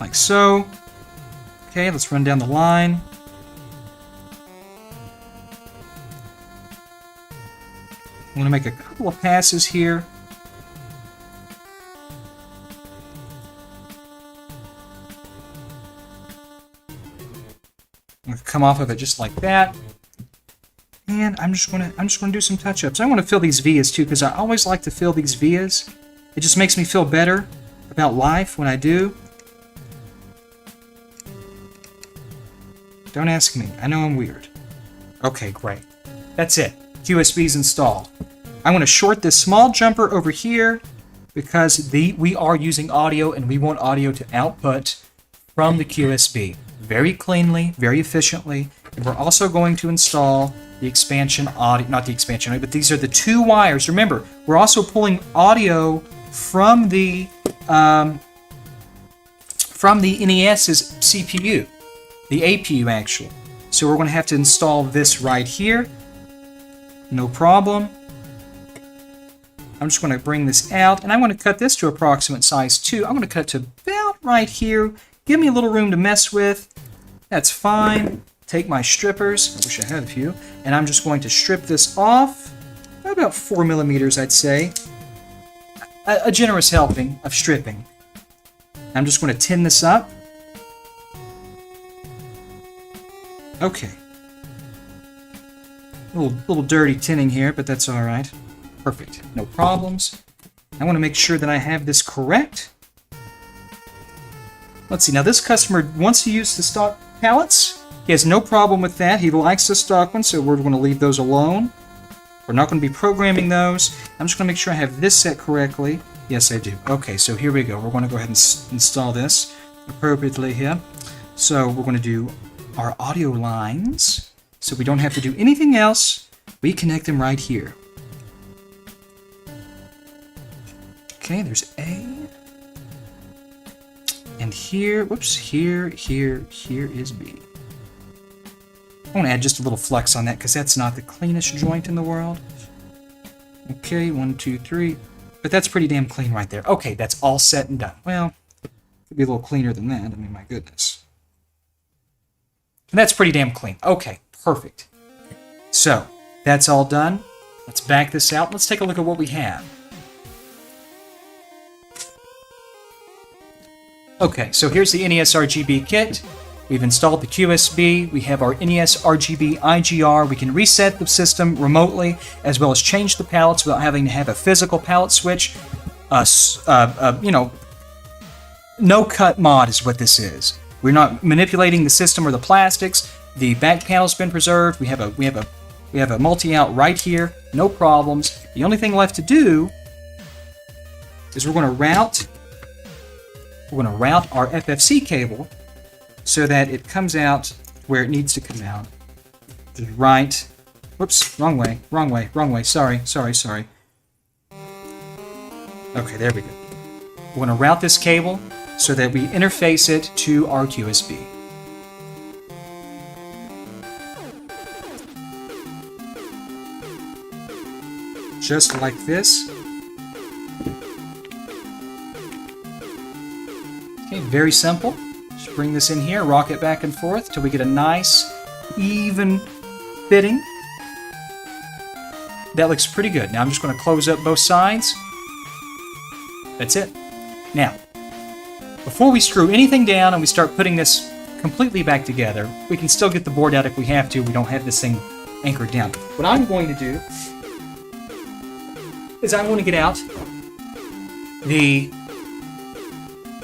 Like so. Okay, let's run down the line. I'm going to make a couple of passes here. I'm going to come off of it just like that, and I'm just going to do some touch-ups. I want to fill these vias too, because I always like to fill these vias. It just makes me feel better about life when I do. Don't ask me. I know I'm weird. Okay, great. That's it. QSB's installed. I'm going to short this small jumper over here because we are using audio, and we want audio to output from the QSB. Very cleanly, very efficiently, and we're also going to install the expansion audio, not the expansion audio, but these are the two wires. Remember, we're also pulling audio from the NES's CPU, the APU actually. So we're going to have to install this right here. No problem. I'm just going to bring this out, and I'm going to cut this to approximate size 2. I'm going to cut it to about right here. Give me a little room to mess with. That's fine. Take my strippers. I wish I had a few. And I'm just going to strip this off. About 4 millimeters, I'd say. A generous helping of stripping. I'm just going to tin this up. Okay. Little dirty tinning here, but that's all right. Perfect. No problems. I want to make sure that I have this correct. Let's see. Now, this customer wants to use the stock pallets. He has no problem with that. He likes the stock ones, so we're going to leave those alone. We're not going to be programming those. I'm just going to make sure I have this set correctly. Yes, I do. Okay, so here we go. We're going to go ahead and install this appropriately here. So we're going to do our audio lines. So we don't have to do anything else. We connect them right here. Okay, there's A. And here, whoops, here is B. I want to add just a little flex on that because that's not the cleanest joint in the world. Okay, 1, 2, 3. But that's pretty damn clean right there. Okay, that's all set and done. Well, it could be a little cleaner than that. I mean, my goodness. And that's pretty damn clean. Okay, perfect. So, that's all done. Let's back this out. Let's take a look at what we have. Okay, so here's the NESRGB kit. We've installed the QSB. We have our NESRGB IGR. We can reset the system remotely, as well as change the pallets without having to have a physical pallet switch. No-cut mod is what this is. We're not manipulating the system or the plastics. The back panel's been preserved. We have a multi-out right here. No problems. The only thing left to do is we're going to route our FFC cable so that it comes out where it needs to come out. Right. Whoops, wrong way. Sorry. Okay, there we go. We're going to route this cable so that we interface it to our QSB. Just like this. Okay, very simple. Just bring this in here, rock it back and forth till we get a nice, even fitting. That looks pretty good. Now I'm just going to close up both sides. That's it. Now, before we screw anything down and we start putting this completely back together. We can still get the board out if we have to. We don't have this thing anchored down. What I'm going to do is I'm going to get out the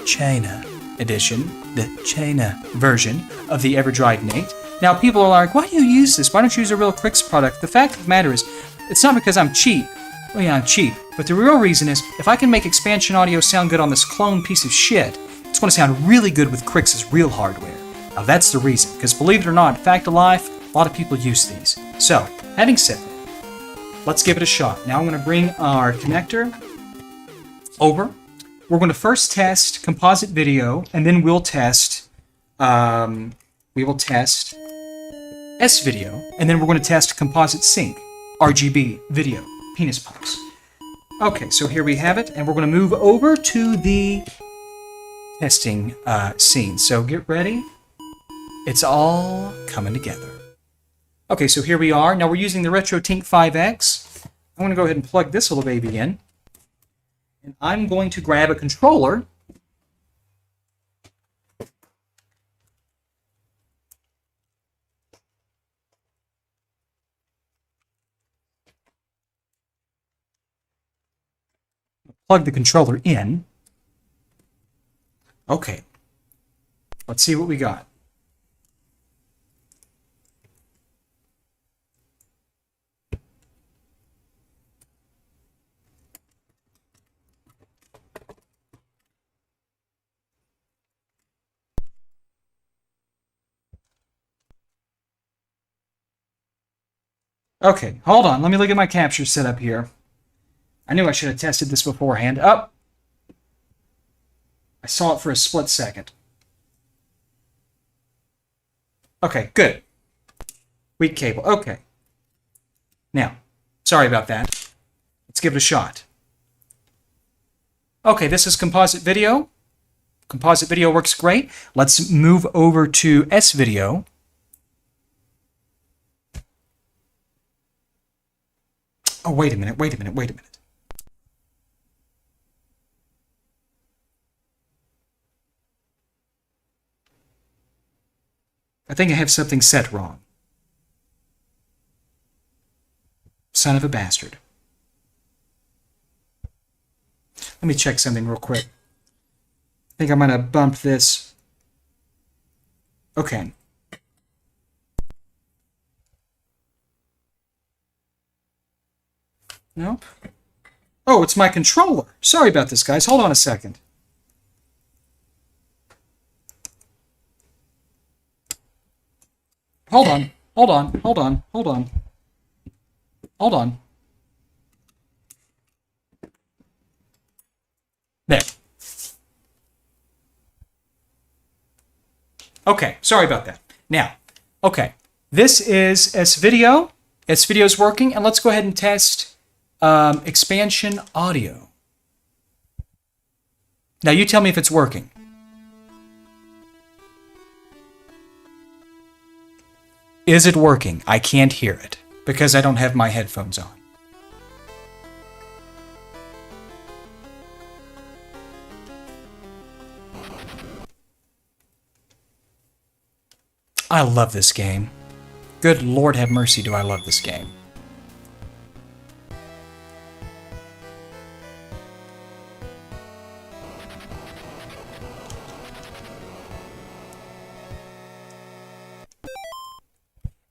China edition, the China version of the EverDrive Nate. Now, people are like, why do you use this? Why don't you use a real Crix product? The fact of the matter is, it's not because I'm cheap. Well, yeah, I'm cheap. But the real reason is, if I can make expansion audio sound good on this clone piece of shit, it's going to sound really good with Crix's real hardware. Now, that's the reason. Because believe it or not, fact of life, a lot of people use these. So, having said that, let's give it a shot. Now I'm going to bring our connector over. We're going to first test composite video, and then we'll test S video, and then we're going to test composite sync, RGB video, penis pumps. Okay, so here we have it, and we're going to move over to the testing scene. So get ready. It's all coming together. Okay, so here we are. Now we're using the RetroTink 5X. I'm going to go ahead and plug this little baby in. And I'm going to grab a controller. Plug the controller in. Okay. Let's see what we got. Okay, hold on. Let me look at my capture setup here. I knew I should have tested this beforehand. Up. I saw it for a split second. Okay, good. Weak cable. Okay. Now, sorry about that. Let's give it a shot. Okay, this is composite video. Composite video works great. Let's move over to S video. Oh, wait a minute. I think I have something set wrong. Son of a bastard. Let me check something real quick. I think I'm going to bump this. Okay. Nope. Oh, it's my controller. Sorry about this, guys. Hold on a second. Hold on. There. Okay, sorry about that. Now, okay. This is S-Video. S-Video is working, and let's go ahead and test expansion audio. Now, you tell me if it's working. Is it working? I can't hear it because I don't have my headphones on. I love this game. Good Lord have mercy, do I love this game.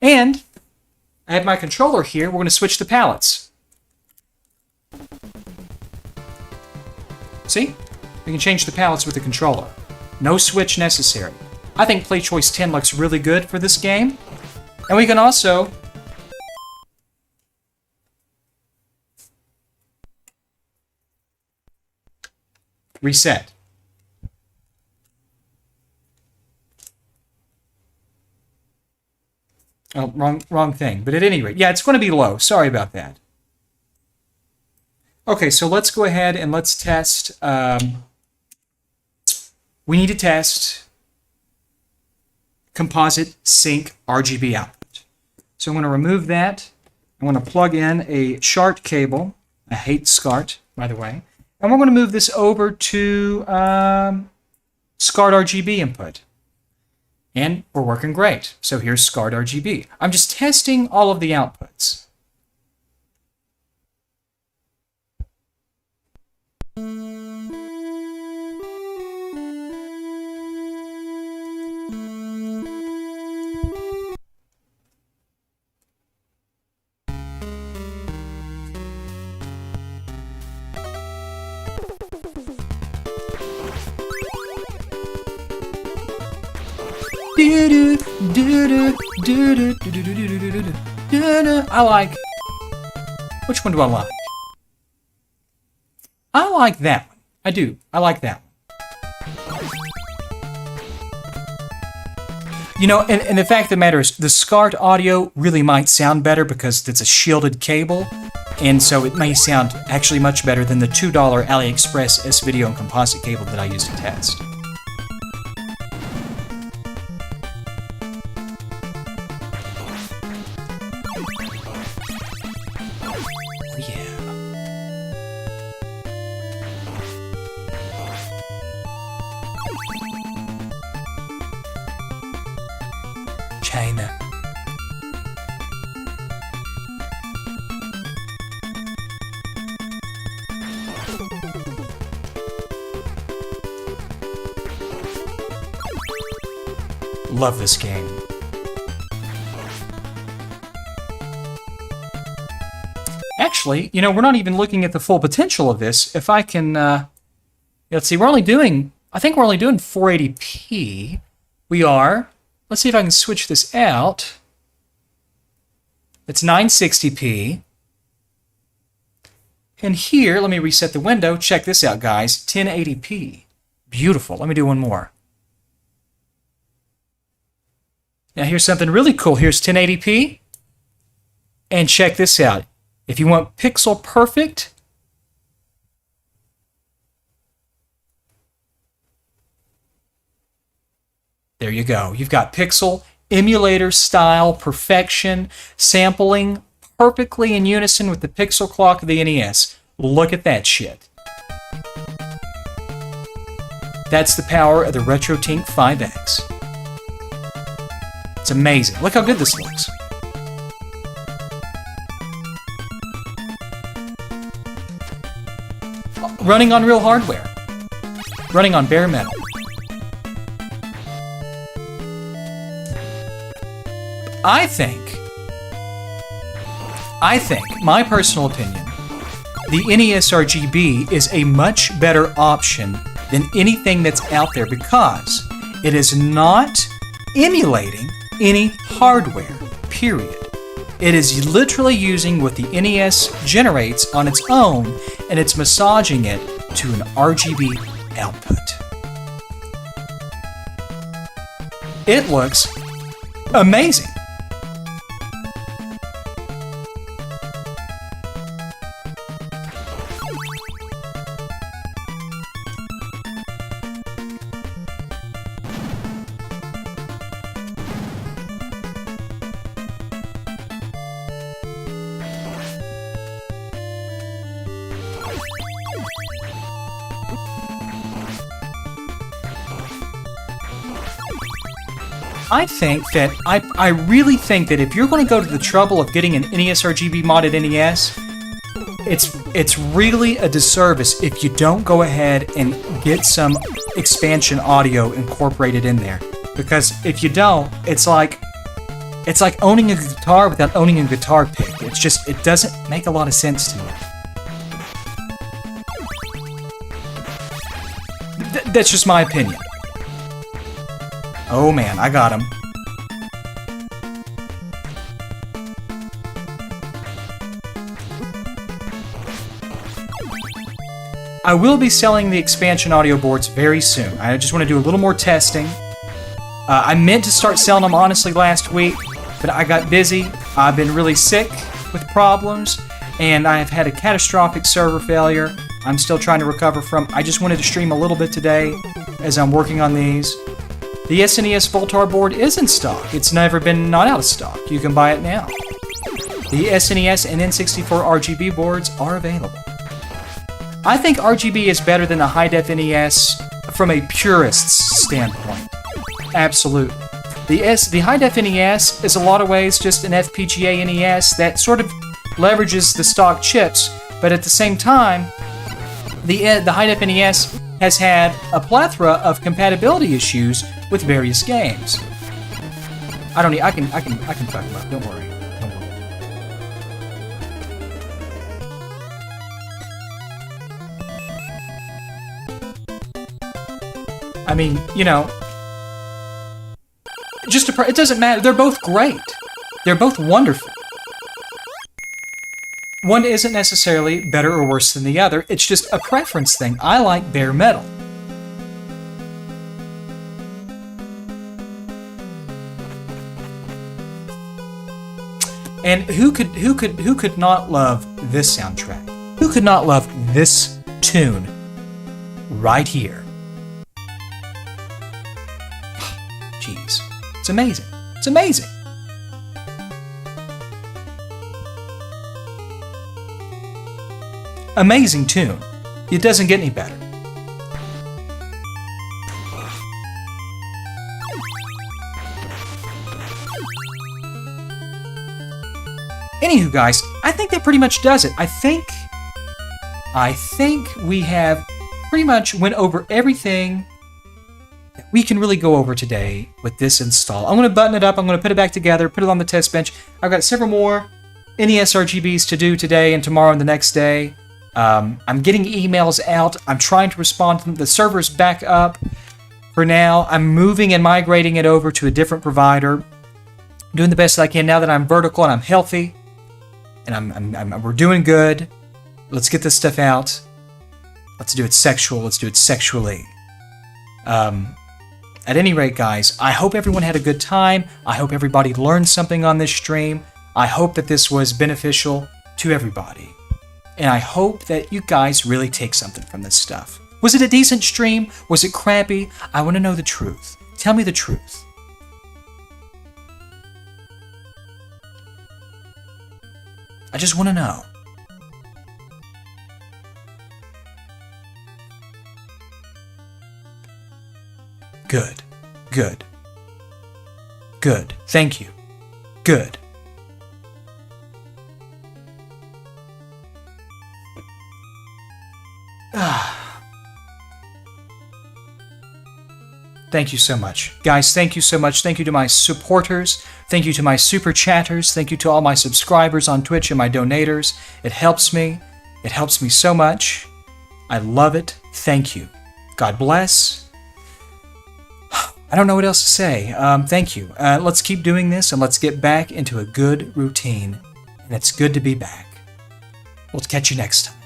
And I have my controller here. We're going to switch to palettes. See? We can change the palettes with the controller. No switch necessary. I think Play Choice 10 looks really good for this game. And we can also reset. Oh, wrong thing. But at any rate, yeah, it's going to be low. Sorry about that. Okay, so let's go ahead and let's test. We need to test composite sync RGB output. So I'm going to remove that. I'm going to plug in a SHART cable. I hate SCART, by the way. And we're going to move this over to SCART RGB input. And we're working great. So here's SCART RGB. I'm just testing all of the outputs. I like... Which one do I like? I like that one. I do. I like that one. You know, and the fact of the matter is, the SCART audio really might sound better because it's a shielded cable, and so it may sound actually much better than the $2 AliExpress S-Video and composite cable that I used to test. China. Love this game. Actually, you know, we're not even looking at the full potential of this. If I can, let's see, I think we're only doing 480p. We are. Let's see if I can switch this out. It's 960p. And here, let me reset the window. Check this out, guys. 1080p. Beautiful. Let me do one more. Now here's something really cool. Here's 1080p. And check this out. If you want pixel perfect, there you go. You've got pixel emulator style perfection, sampling perfectly in unison with the pixel clock of the NES. Look at that shit. That's the power of the RetroTink 5X. It's amazing. Look how good this looks. Running on real hardware. Running on bare metal. I think, my personal opinion, the NESRGB is a much better option than anything that's out there because it is not emulating any hardware, period. It is literally using what the NES generates on its own, and it's massaging it to an RGB output. It looks amazing. I really think that if you're going to go to the trouble of getting an NESRGB modded NES, it's really a disservice if you don't go ahead and get some expansion audio incorporated in there. Because if you don't, it's like owning a guitar without owning a guitar pick. It doesn't make a lot of sense to me. That's just my opinion. Oh man, I got him. I will be selling the expansion audio boards very soon. I just want to do a little more testing. I meant to start selling them honestly last week, but I got busy. I've been really sick with problems, and I have had a catastrophic server failure I'm still trying to recover from. I just wanted to stream a little bit today as I'm working on these. The SNES Voultar board is in stock. It's never been not out of stock. You can buy it now. The SNES and N64 RGB boards are available. I think RGB is better than the high-def NES from a purist's standpoint. Absolutely. The high-def NES is a lot of ways just an FPGA NES that sort of leverages the stock chips, but at the same time, the high-def NES has had a plethora of compatibility issues with various games. I can talk about it. Don't worry. I mean, you know, it doesn't matter. They're both great. They're both wonderful. One isn't necessarily better or worse than the other. It's just a preference thing. I like bare metal. And who could not love this soundtrack? Who could not love this tune right here? Jeez, it's amazing. It's amazing. Amazing tune. It doesn't get any better. Anywho, guys, I think that pretty much does it. I think we have pretty much went over everything that we can really go over today with this install. I'm going to button it up. I'm going to put it back together, put it on the test bench. I've got several more NESRGBs to do today and tomorrow and the next day. I'm getting emails out. I'm trying to respond to them. The server's back up for now. I'm moving and migrating it over to a different provider. I'm doing the best I can now that I'm vertical and I'm healthy. And we're doing good. Let's get this stuff out. Let's do it sexual. Let's do it sexually. At any rate, guys, I hope everyone had a good time. I hope everybody learned something on this stream. I hope that this was beneficial to everybody. And I hope that you guys really take something from this stuff. Was it a decent stream? Was it crappy? I want to know the truth. Tell me the truth. I just want to know. Good. Good. Good. Thank you. Good. Thank you so much. Guys, thank you so much. Thank you to my supporters. Thank you to my super chatters. Thank you to all my subscribers on Twitch and my donators. It helps me. It helps me so much. I love it. Thank you. God bless. I don't know what else to say. Thank you. Let's keep doing this and let's get back into a good routine. And it's good to be back. We'll catch you next time.